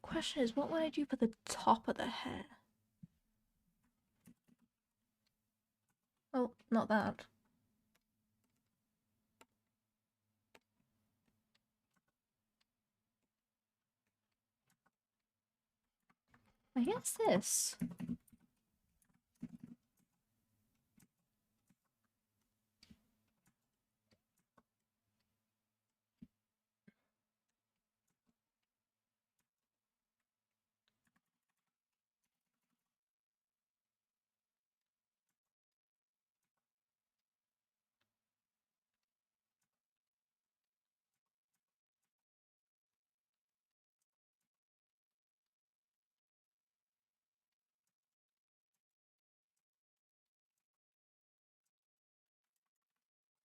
Question is, what would I do for the top of the hair? Oh, not that. I guess this.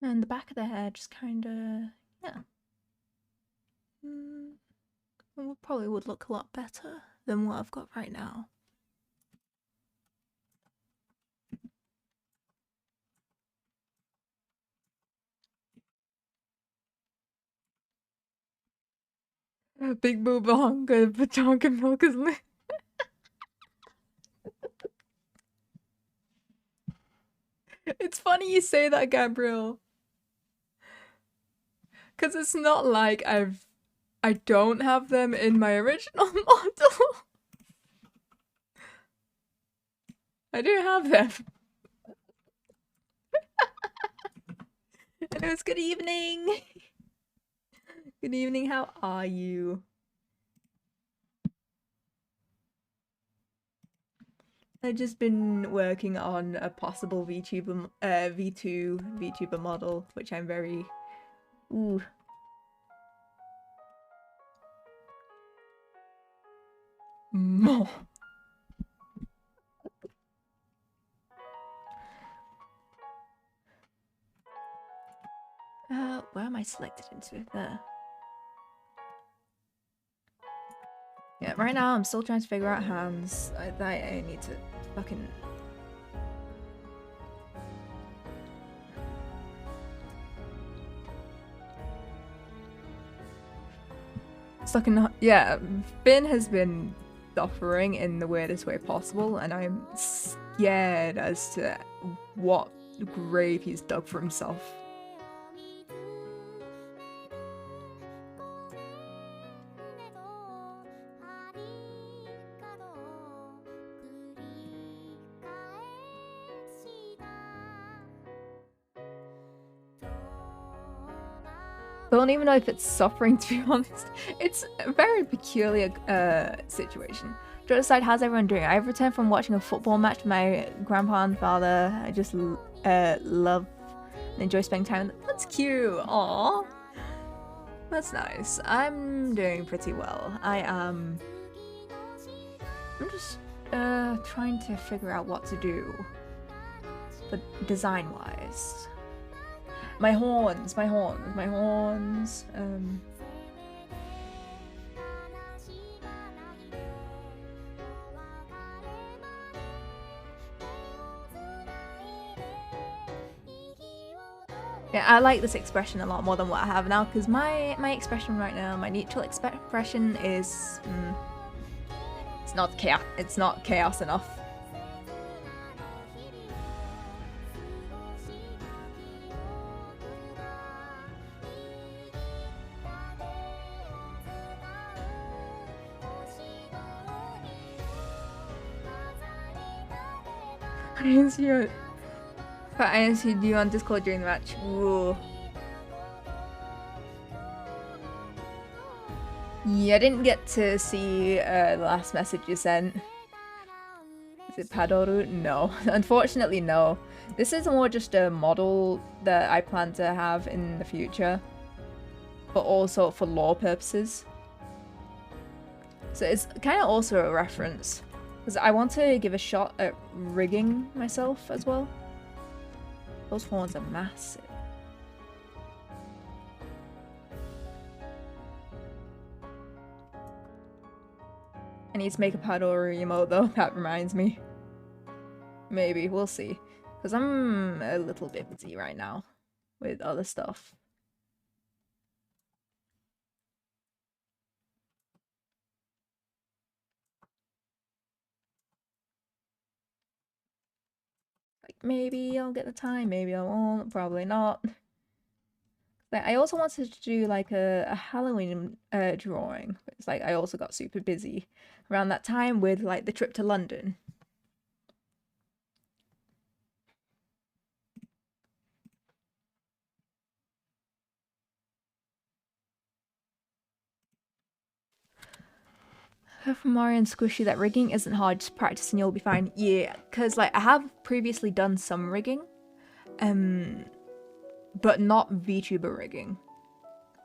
And the back of the hair just kind of, yeah. Probably would look a lot better than what I've got right now. Big boob hunger, Pachonka milk is lit. It's funny you say that, Gabriel. Because it's not like I don't have them in my original model. I do have them. Anyways, good evening. Good evening, how are you? I've just been working on a possible VTuber, VTuber model, which I'm very, ooh. More. Where am I selected into? There. Yeah, right now I'm still trying to figure out hands. I need to fucking... Fucking, yeah, Finn has been suffering in the weirdest way possible, and I'm scared as to what grave he's dug for himself. I don't even know if it's suffering, to be honest. It's a very peculiar situation. To decide, how's everyone doing? I've returned from watching a football match with my grandpa and father. I just love and enjoy spending time with them. That's cute. Aww. That's nice. I'm doing pretty well. I'm just trying to figure out what to do, but design-wise. My horns. Yeah, I like this expression a lot more than what I have now, because my expression right now, my neutral expression is it's not chaos enough. I didn't see it. But I didn't see you on Discord during the match. Ooh. Yeah, I didn't get to see the last message you sent. Is it Padoru? No. Unfortunately, no. This is more just a model that I plan to have in the future, but also for lore purposes. So it's kind of also a reference, because I want to give a shot at rigging myself as well. Those horns are massive. I need to make a Padoru emote though, that reminds me. Maybe, we'll see. Because I'm a little bit busy right now with other stuff. Like, maybe I'll get the time, maybe I won't, probably not. But I also wanted to do like a Halloween drawing. It's like I also got super busy around that time with like the trip to London. Heard from Mario and Squishy that rigging isn't hard, just practice and you'll be fine. Yeah, because like I have previously done some rigging, but not VTuber rigging.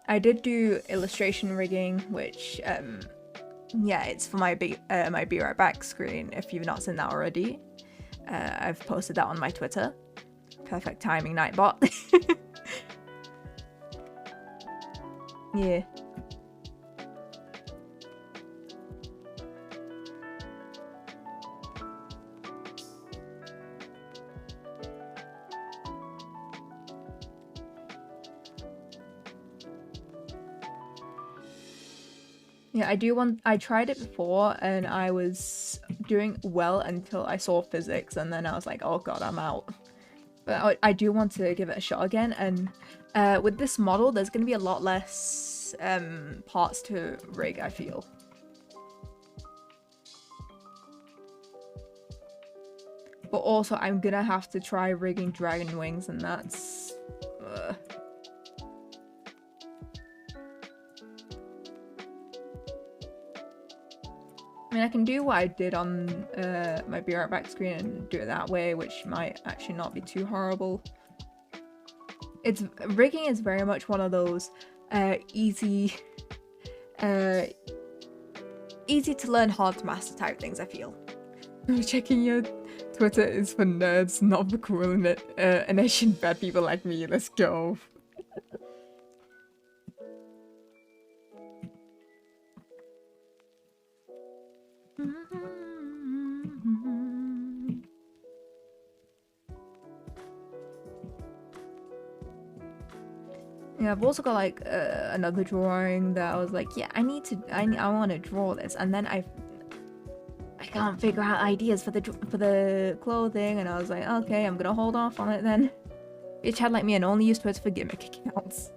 I did do illustration rigging, which yeah, it's for my my Be Right Back screen. If you've not seen that already, I've posted that on my Twitter. Perfect timing, Nightbot. Yeah. Yeah, I tried it before and I was doing well until I saw physics and then I was like, oh god, I'm out. But I do want to give it a shot again, and with this model, there's going to be a lot less parts to rig, I feel. But also, I'm going to have to try rigging dragon wings, and that's... I mean, I can do what I did on my Be Right Back screen and do it that way, which might actually not be too horrible. Rigging is very much one of those easy to learn, hard to master type things, I feel. Checking your Twitter is for nerds, not for cool and Asian bad people like me. Let's go. Yeah, I've also got like another drawing that I was like, yeah, I want to draw this, and then I can't figure out ideas for the clothing, and I was like, okay, I'm gonna hold off on it then. Bitch had like me and only used Twitter for gimmick accounts.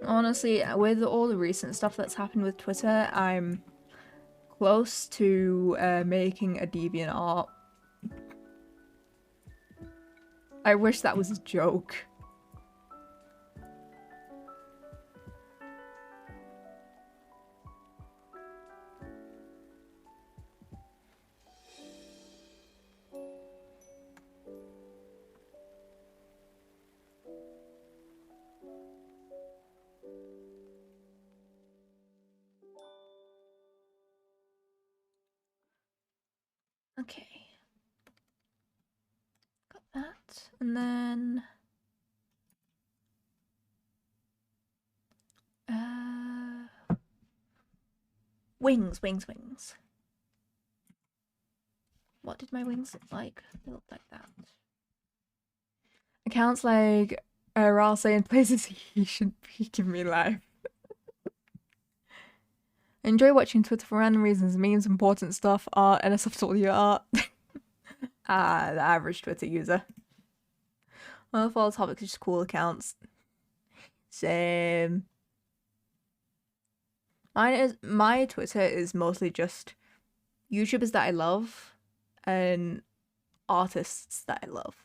Honestly, with all the recent stuff that's happened with Twitter, I'm close to making a DeviantArt. I wish that was a joke. Okay. Got that. And then... wings. What did my wings look like? They look like that. Accounts like Ral saying places he should be giving me life. Enjoy watching Twitter for random reasons, memes, important stuff, art, NSF told you art. The average Twitter user. Well, follow topics, just cool accounts. Same. My Twitter is mostly just YouTubers that I love and artists that I love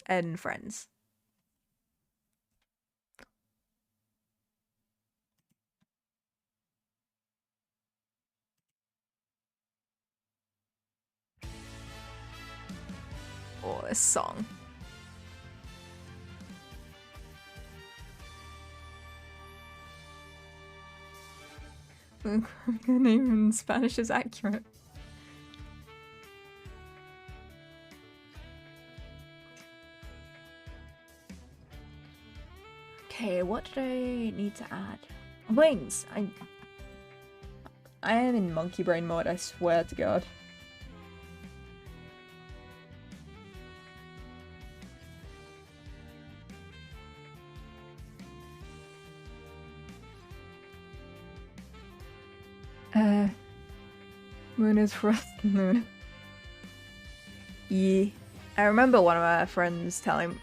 and friends. Oh, this song. My name in Spanish is accurate. Okay, what did I need to add? Wings! I am in monkey brain mode, I swear to god. Moon is frost moon. Yeah. I remember one of my friends telling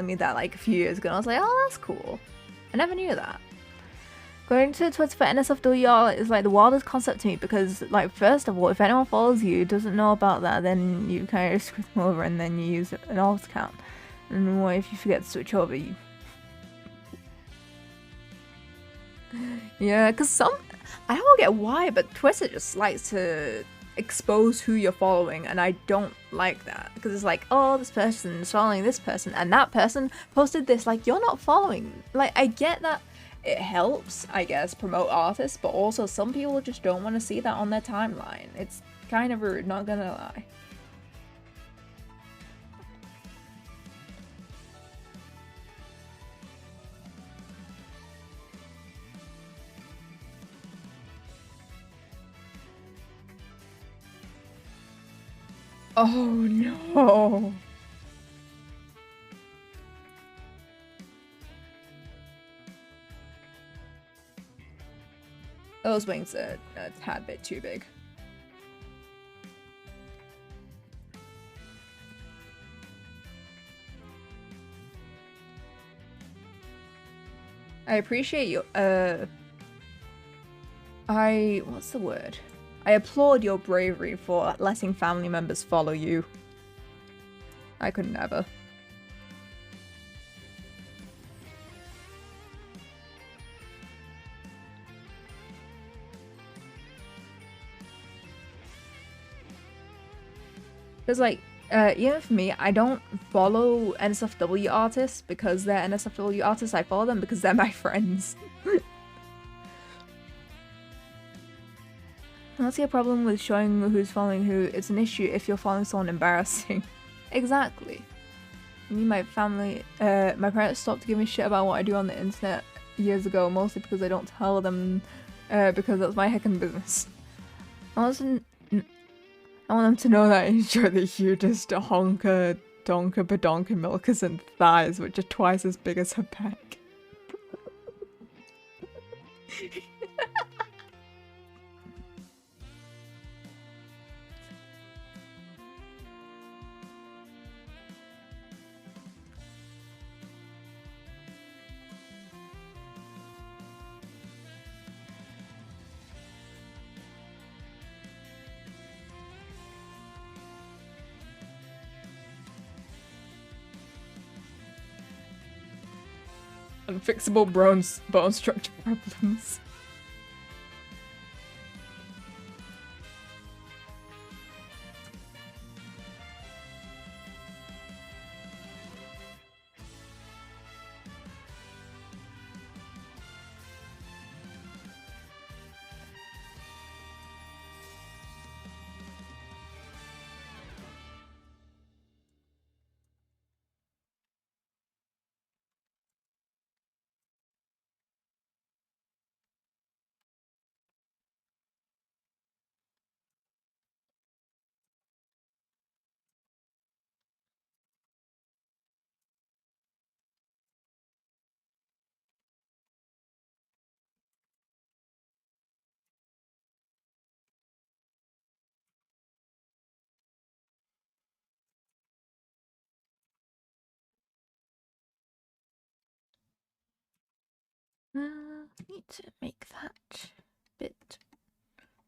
me that like a few years ago, and I was like, oh, that's cool. I never knew that. Going to Twitter for NSFWR is like the wildest concept to me because, like, first of all, if anyone follows you, doesn't know about that, then you kind of screw them over and then you use an alt account. And what if you forget to switch over? Yeah, because I don't get why, but Twitter just likes to expose who you're following, and I don't like that because it's like, oh, this person is following this person and that person posted this. Like, you're not following. Like, I get that it helps, I guess, promote artists, but also some people just don't want to see that on their timeline. It's kind of rude, not gonna lie. Oh no. Those wings are a tad bit too big. I appreciate you. What's the word? I applaud your bravery for letting family members follow you. I could never. Because, like, even for me, I don't follow NSFW artists because they're NSFW artists. I follow them because they're my friends. I don't see a problem with showing who's following who. It's an issue if you're following someone embarrassing. Exactly. Me, my family, my parents stopped giving shit about what I do on the internet years ago, mostly because I don't tell them, because that's my heckin' business. I want them to know that I enjoy the hugest honker, donker, badonker milkers and thighs, which are twice as big as her back. Unfixable bone structure problems. Need to make that a bit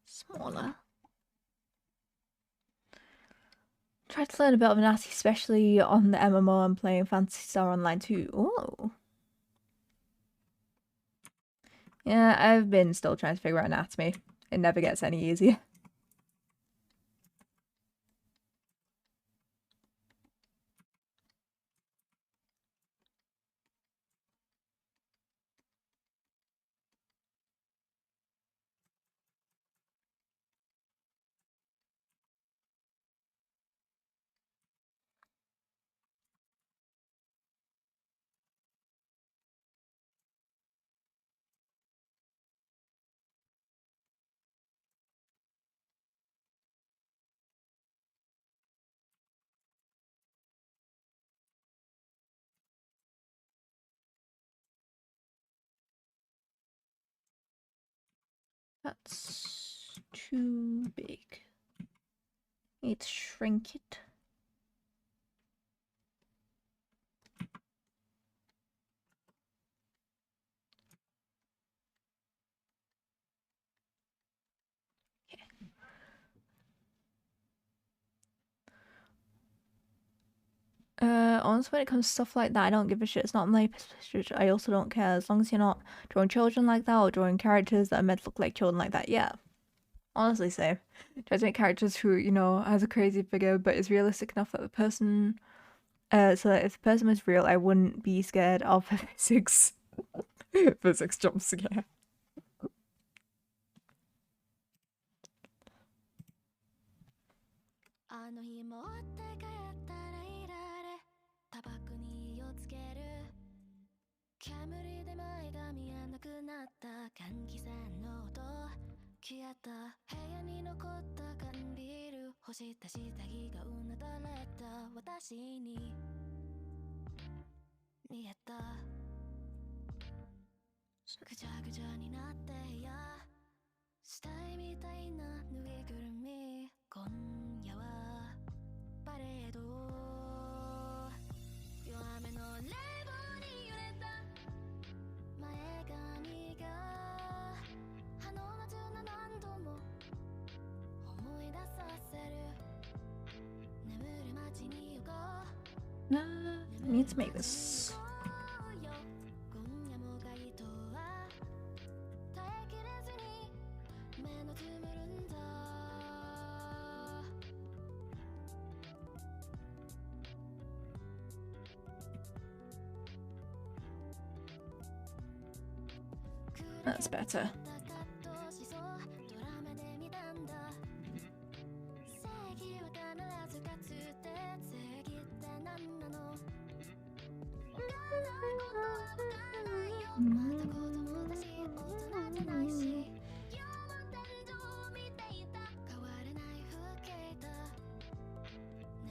smaller. Try to learn a bit of anatomy, especially on the MMO I'm playing Phantasy Star Online 2. Oh. Yeah, I've been still trying to figure out anatomy. It never gets any easier. That's too big. Need to shrink it. Honestly, when it comes to stuff like that, I don't give a shit. It's not my perspective. I also don't care as long as you're not drawing children like that or drawing characters that are meant to look like children like that. Yeah. Honestly, same. Try to make characters who, you know, has a crazy figure but is realistic enough that the person so that if the person was real, I wouldn't be scared of a physics physics jump scare. あの日持って帰ったらいられタバコに火をつける煙で前が見えなくなった換気扇の音消えた部屋に残った缶ビール干した下着がうなだれた私に見えたぐちゃぐちゃになってや死体みたいなぬいぐるみ今夜はパレード弱めの冷房に揺れた前髪があの夏な何度も思い出させる眠る街に行こう I need to make this. 今夜も街灯は耐えきれずに目のつむるんだThat's better.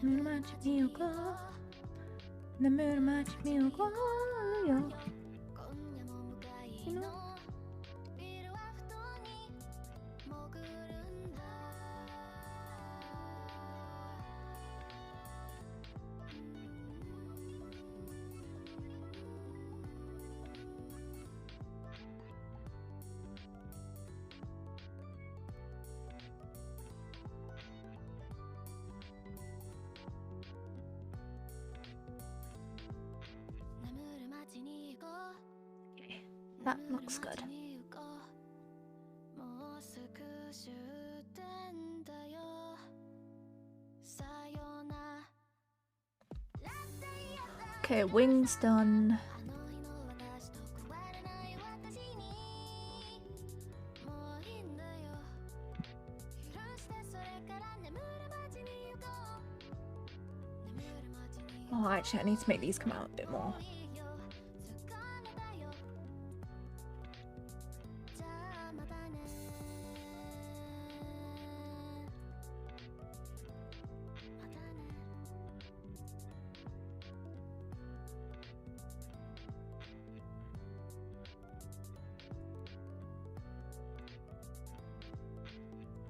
眠る街に行こう眠る街に行こうよ昨日 Okay, that looks good. Okay, wings done. Oh, actually, I need to make these come out a bit more.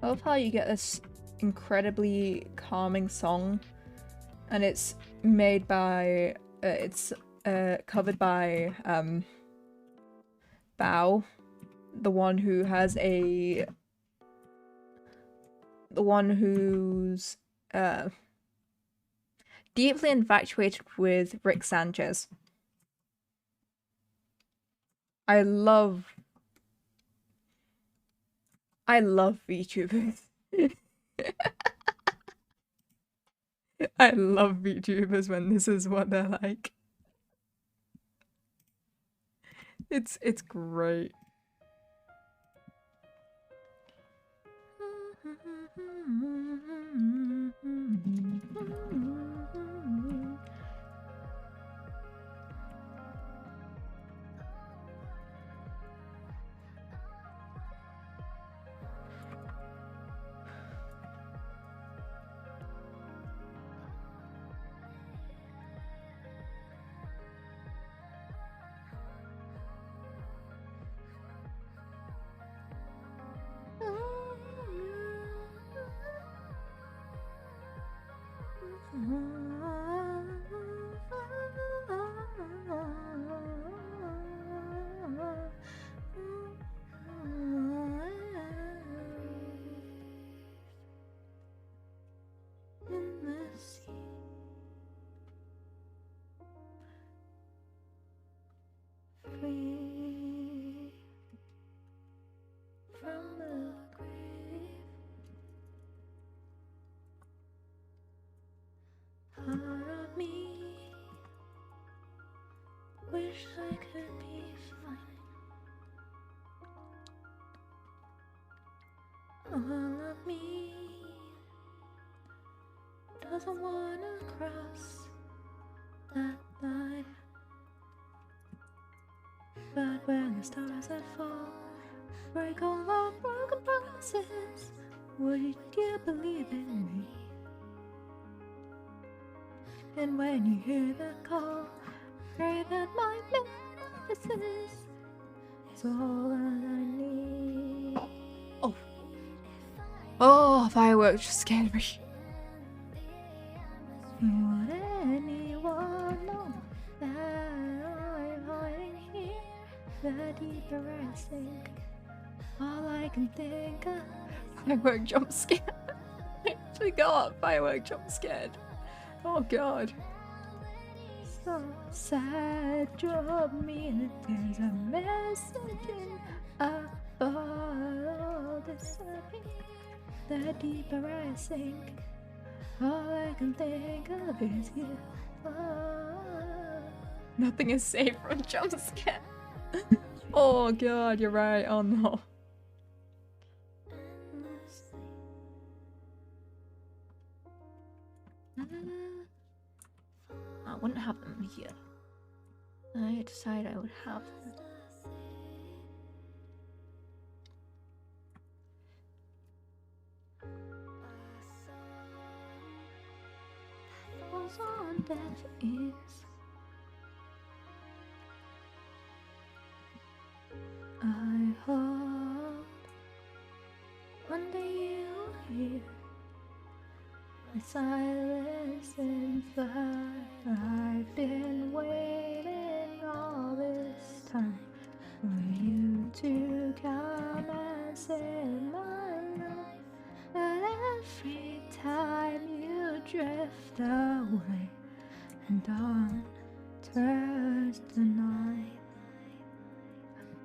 I love how you get this incredibly calming song, and it's made by covered by Bao, the one who's deeply infatuated with Rick Sanchez. I love VTubers. I love VTubers when this is what they're like. It's great. Free from the grave. wish I could be fine. All of me doesn't wanna cross that line. But when the stars that fall break all our broken promises, would you believe in me? And when you hear the call, pray that my medicine is all that I need. Oh. Oh, fireworks just scared me. Would anyone know that I'm hiding here? The deeper I sink, all I can think of. Firework jump scared. I forgot firework jump scared. Oh god. So sad, drove me that there's a message in a bottle. This the deeper I sink, all I can think of is you. Oh. Nothing is safe from jump scare. Oh god, you're right. Oh no. I wouldn't have them here. I decided I would have them. Falls on deaf ears. I hope one day you'll hear my silence and fly. I've been waiting all this time for you to come and save my life. But every time you drift away and dawn turns to night,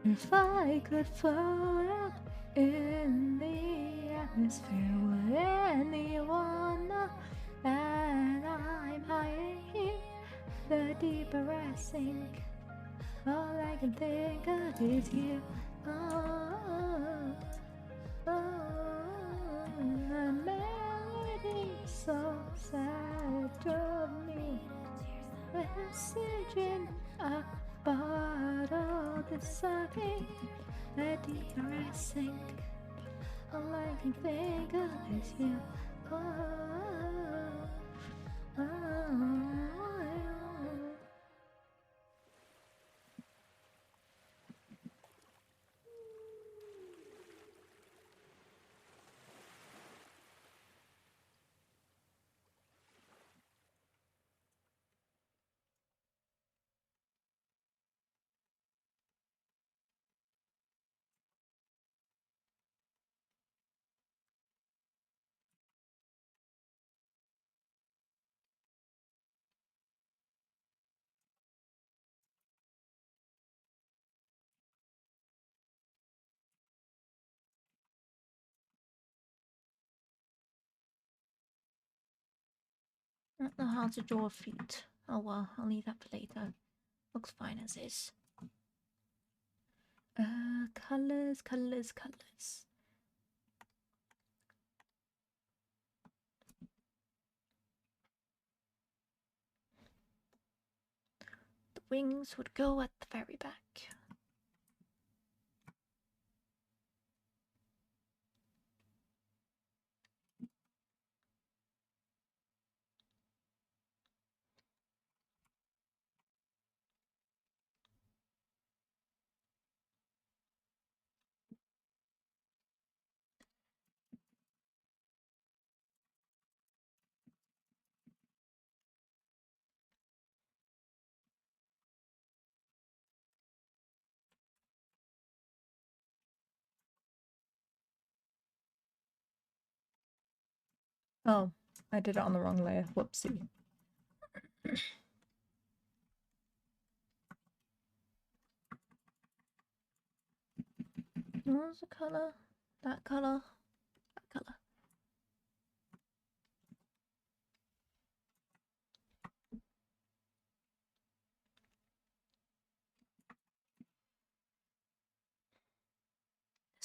if I could float up in the atmosphere, would anyone know that I'm hiding here? The deeper I sink, all I can think of is you. Oh, a melody so sad drove me message in a bottle. This sucking, the deeper I sink, all I can think of is you. Oh, oh, oh. I don't know how to draw feet. Oh well, I'll leave that for later. Looks fine as is. Colors, colors, colors. The wings would go at the very back. Oh, I did it on the wrong layer. Whoopsie. What was the color? That color? That color.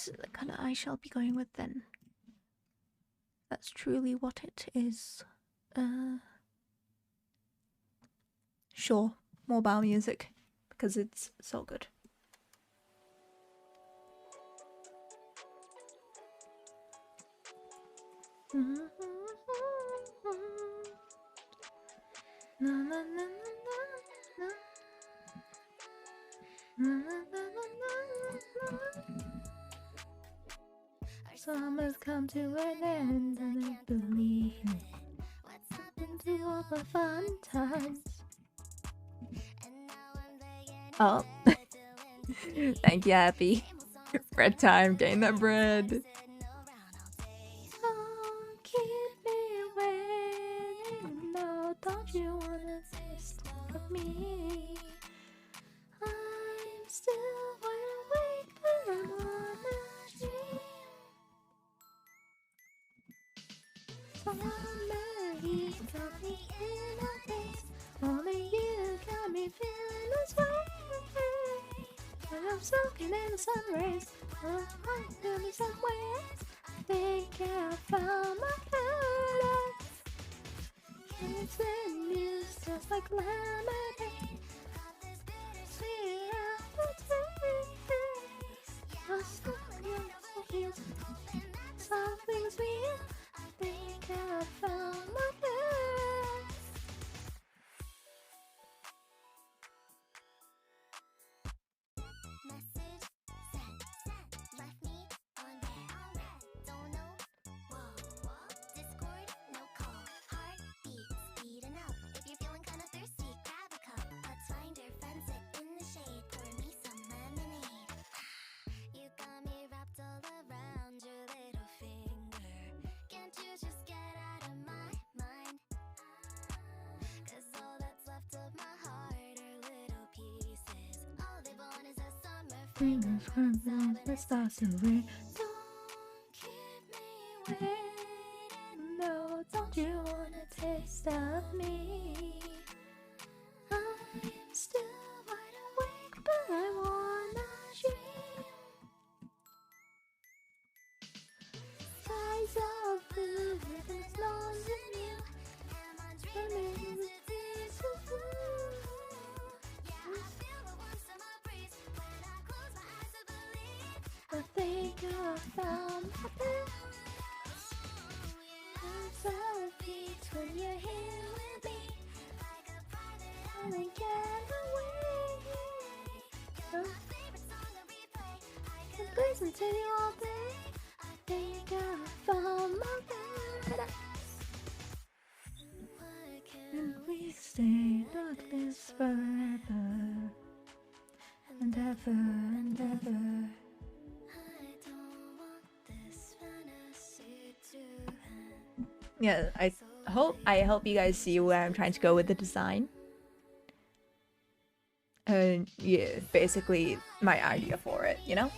the color I shall be going with then. That's truly what it is. Sure, mobile music, because it's so good. Summer's come to an end and I believe it. What's happened to all the fun times? Oh, thank you, Happy. Bread time, getting that bread. Don't keep me waiting, no, don't you wanna taste of me? I'm still wide awake, but I wanna dream. Summer heat got me in a place. Only you got me feeling this way. When I'm soaking in the sun rays, I'm feeling somewhere. I think I found my paradise. It's in news just like lemonade. Sweet aftertaste. Something sweet. I think I found my paradise. Message sent, left me on red. Don't know, whoa. Discord, no call. Heartbeat speeding up. If you're feeling kinda thirsty, grab a cup. Let's find our friends, sit in the shade. Pour me some lemonade. You got me wrapped all around your little finger. Can't you just get out of my mind? 'Cause all that's left of my heart are little pieces. All they want is a summer Fingers crossed on the stars to rain. Don't keep me Waiting, no, don't you wanna taste of me? I'm still wide awake, but I wanna dream. Skies of blue, heaven's lost in you. Am I dreaming? Is it deja vu? Yeah, I feel the warm summer breeze. When I close my eyes, I believe I think I found my paradise. It's our feet when you're here with me. like a private I can't get away. You're my favorite song to replay. I could Listen to you all day. I think I found my paradise. Why can't And we stay like this forever and ever and ever. I don't want this fantasy to end. Yeah, I hope you guys see where I'm trying to go with the design. And yeah, basically my idea for it, you know?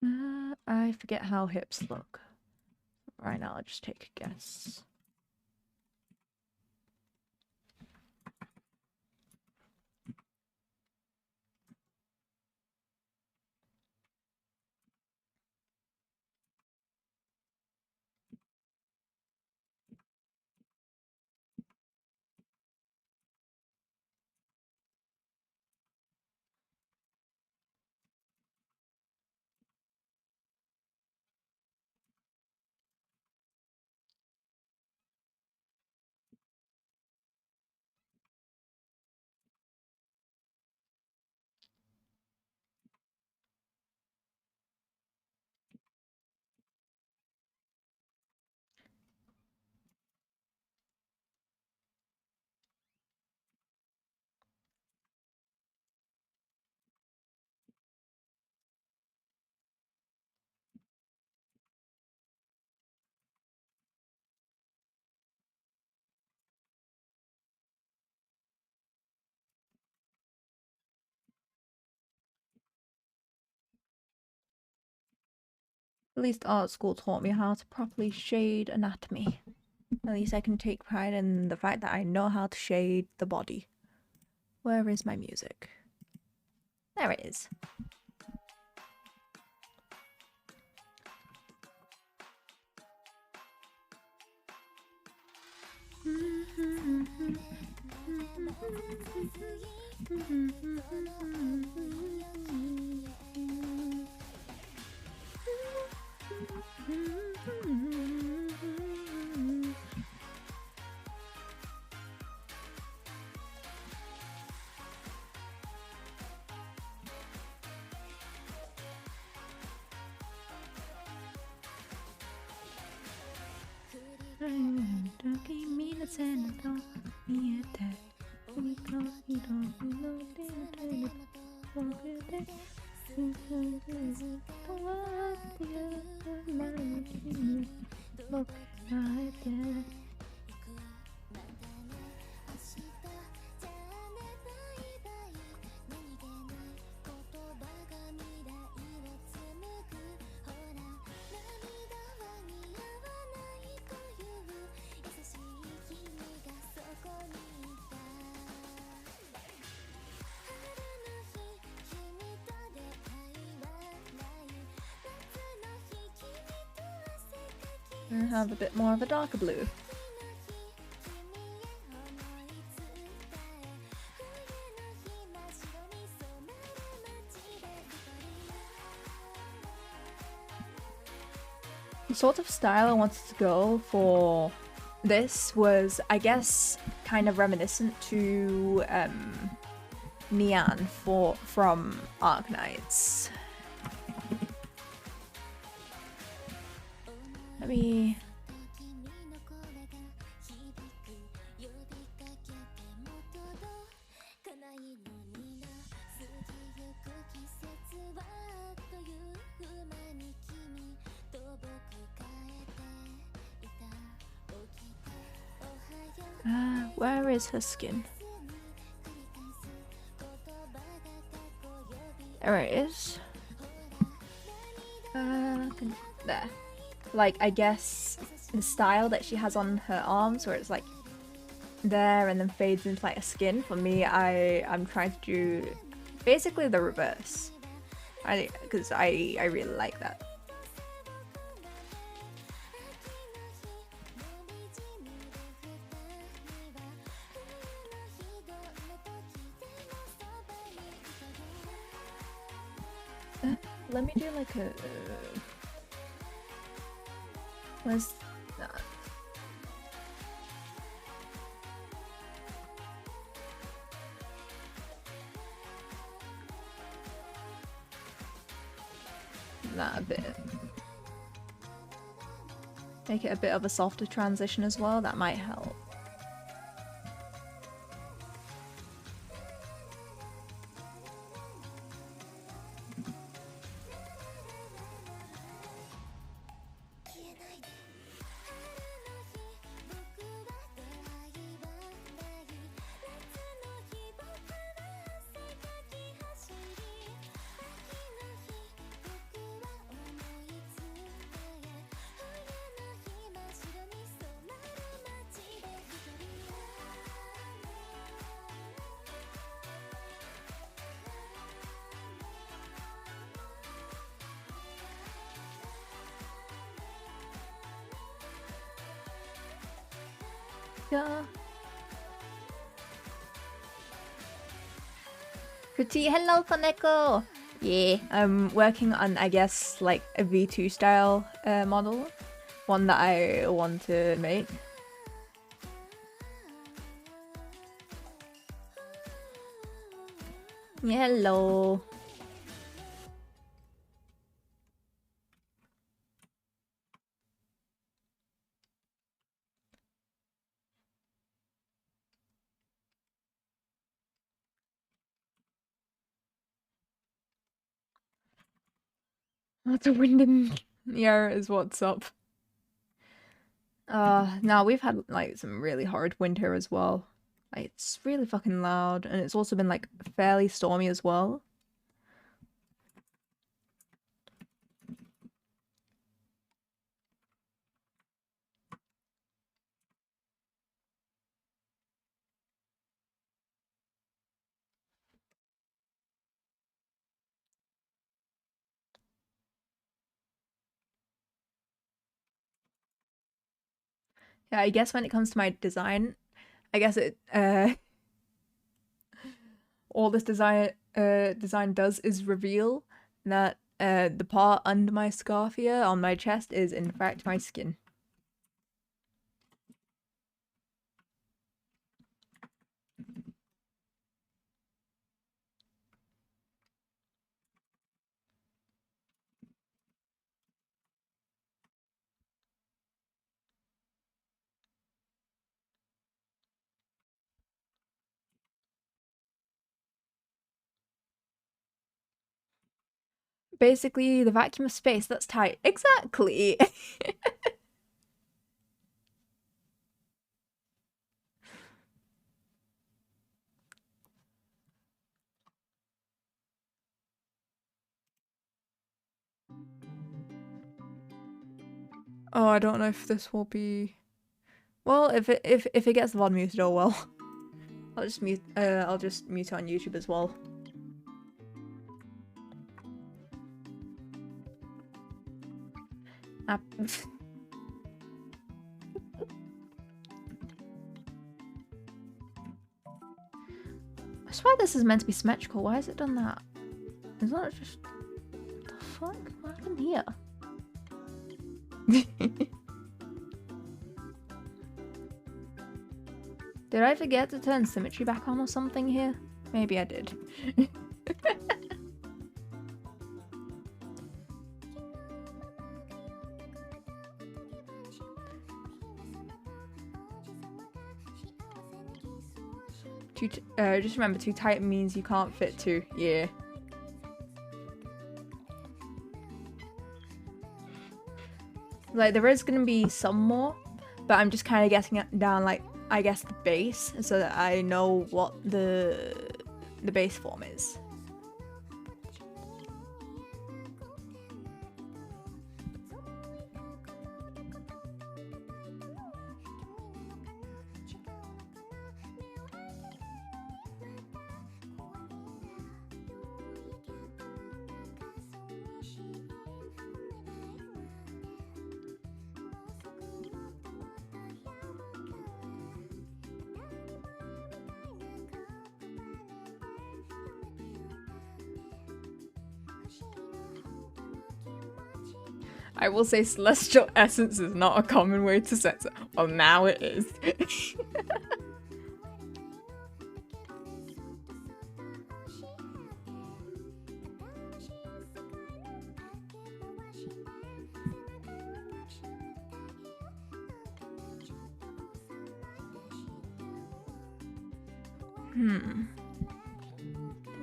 I forget how hips look. Right now, I'll just take a guess. At least art school taught me how to properly shade anatomy. At least I can take pride in the fact that I know how to shade the body. Where is my music? There it is. And have a bit more of a darker blue. The sort of style I wanted to go for this was, I guess, kind of reminiscent to Nian from Arknights. Let me... where is her skin? There it is. There. Like, I guess the style that she has on her arms, where it's like there and then fades into like a skin. For me, I'm trying to do basically the reverse. Because I really like that. Let me do like a... where's that? That a bit. Make it a bit of a softer transition as well, that might help. Nika. Pretty hello, Koneko! Yeah, I'm working on, I guess, like a V2 style model. One that I want to make. Yeah, hello. Lots of wind in the air is what's up. Now we've had like some really hard winter as well. Like, it's really fucking loud, and it's also been like fairly stormy as well. Yeah, I guess when it comes to my design, I guess it all this design does is reveal that the part under my scarf here on my chest is in fact my skin. Basically, the vacuum of space that's tight. Exactly. Oh, I don't know if this will be. Well, if it gets the VOD muted, oh well. I'll just mute it on YouTube as well. I swear this is meant to be symmetrical. Why has it done that? Is that just what the fuck? What happened here? Did I forget to turn symmetry back on or something here? Maybe I did. Just remember, too tight means you can't fit two. Yeah. Like, there is gonna be some more, but I'm just kind of getting it down, like, I guess the base, so that I know what the base form is. I will say celestial essence is not a common way to censor. Well, now it is. I think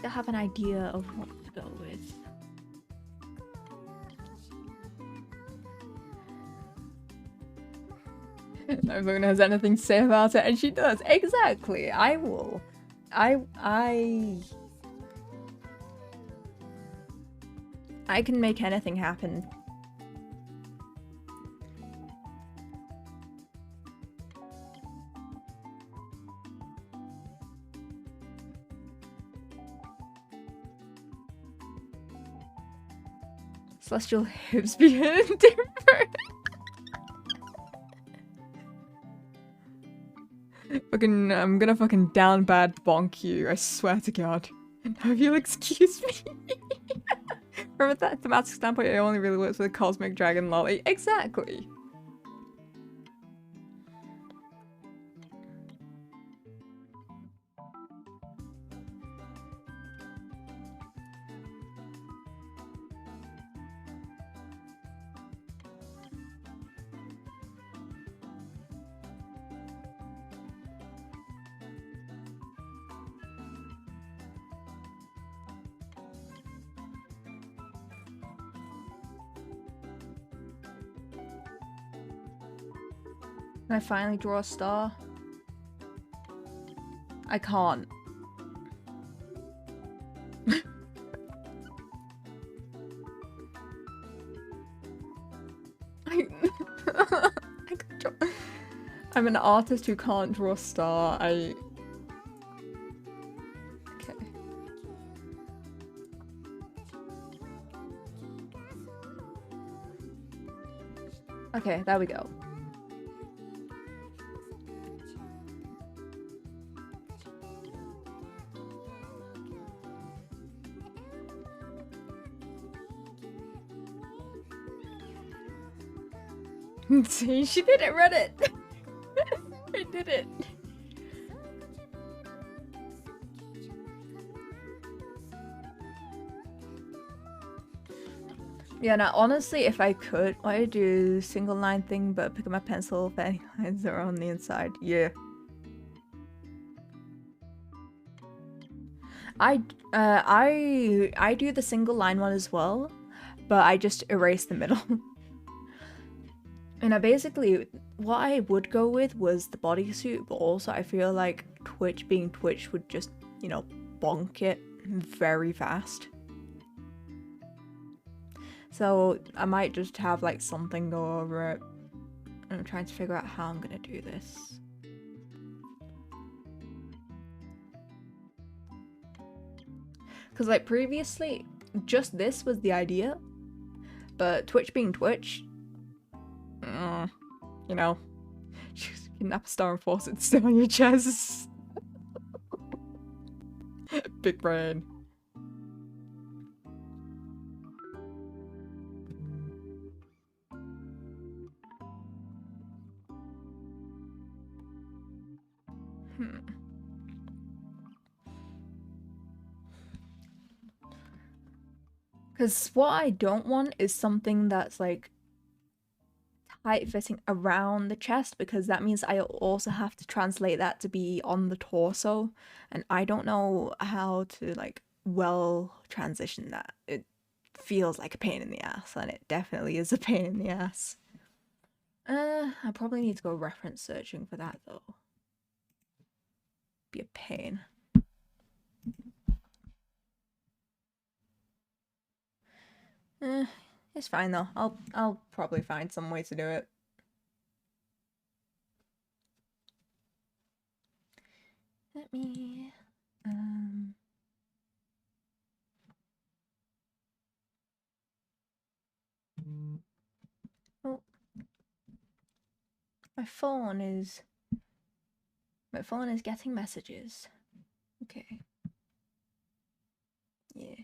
I have an idea of what to go with. Nobody has anything to say about it, and she does. Exactly. I will. I can make anything happen. Celestial hips be different. Fucking, I'm gonna fucking down bad bonk you, I swear to God. Now if you'll excuse me. From a thematic standpoint, it only really works with a cosmic dragon lolly. Exactly. Can I finally draw a star? I can't. I'm an artist who can't draw a star. Okay. Okay, there we go. See, she did it, Reddit! I did it! Yeah, now honestly, if I could, I'd do single line thing, but pick up my pencil if any lines are on the inside. Yeah. I do the single line one as well, but I just erase the middle. And I basically, what I would go with was the bodysuit, but also I feel like Twitch being Twitch would just, you know, bonk it very fast. So I might just have like something go over it. I'm trying to figure out how I'm gonna do this. Because like previously, just this was the idea, but Twitch being Twitch, you know, just kidnap a star and force it to stay on your chest. Big brain. Because what I don't want is something that's like tight fitting around the chest, because that means I also have to translate that to be on the torso, and I don't know how to like well transition that. It feels like a pain in the ass, and it definitely is a pain in the ass. I probably need to go reference searching for that though. Be a pain. It's fine though. I'll probably find some way to do it. Let me oh, my phone is getting messages. Okay. Yeah.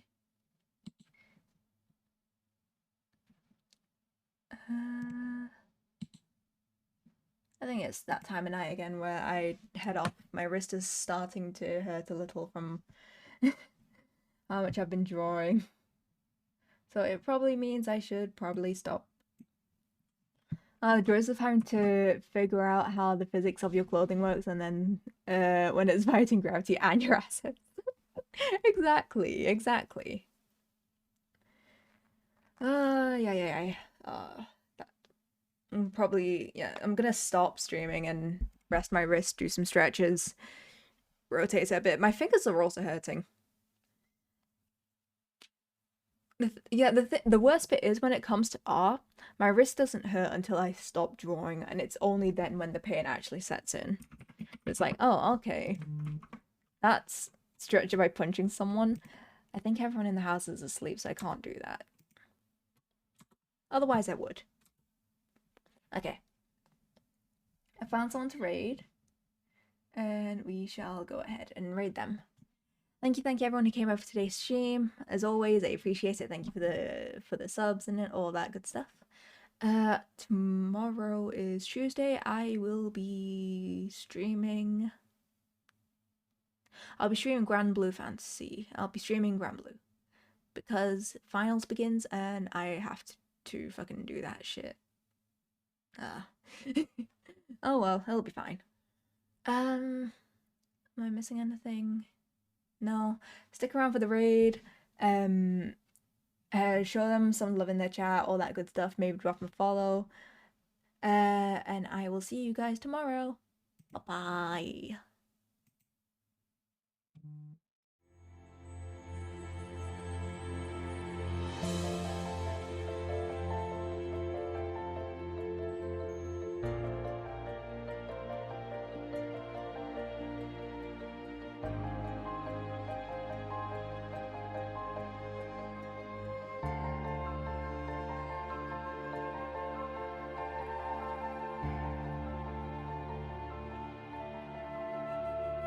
I think it's that time of night again where I head off. My wrist is starting to hurt a little from how much I've been drawing. So it probably means I should probably stop. Joseph having to figure out how the physics of your clothing works, and then when it's fighting gravity and your assets. Exactly, exactly. Yeah. Probably, yeah, I'm gonna stop streaming and rest my wrist, do some stretches, rotate it a bit. My fingers are also hurting. The worst bit is when it comes to art, my wrist doesn't hurt until I stop drawing, and it's only then when the pain actually sets in. It's like, oh, okay. That's stretching by punching someone. I think everyone in the house is asleep, so I can't do that. Otherwise, I would. Okay. I found someone to raid. and we shall go ahead and raid them. Thank you everyone who came over for today's stream. As always, I appreciate it. Thank you for the subs and all that good stuff. Tomorrow is Tuesday. I will be streaming. I'll be streaming Grand Blue Fantasy. I'll be streaming Grand Blue because finals begins and I have to fucking do that shit. Oh well, it'll be fine. Am I missing anything? No. Stick around for the raid. Show them some love in their chat, all that good stuff. Maybe drop them a follow. And I will see you guys tomorrow. Bye bye.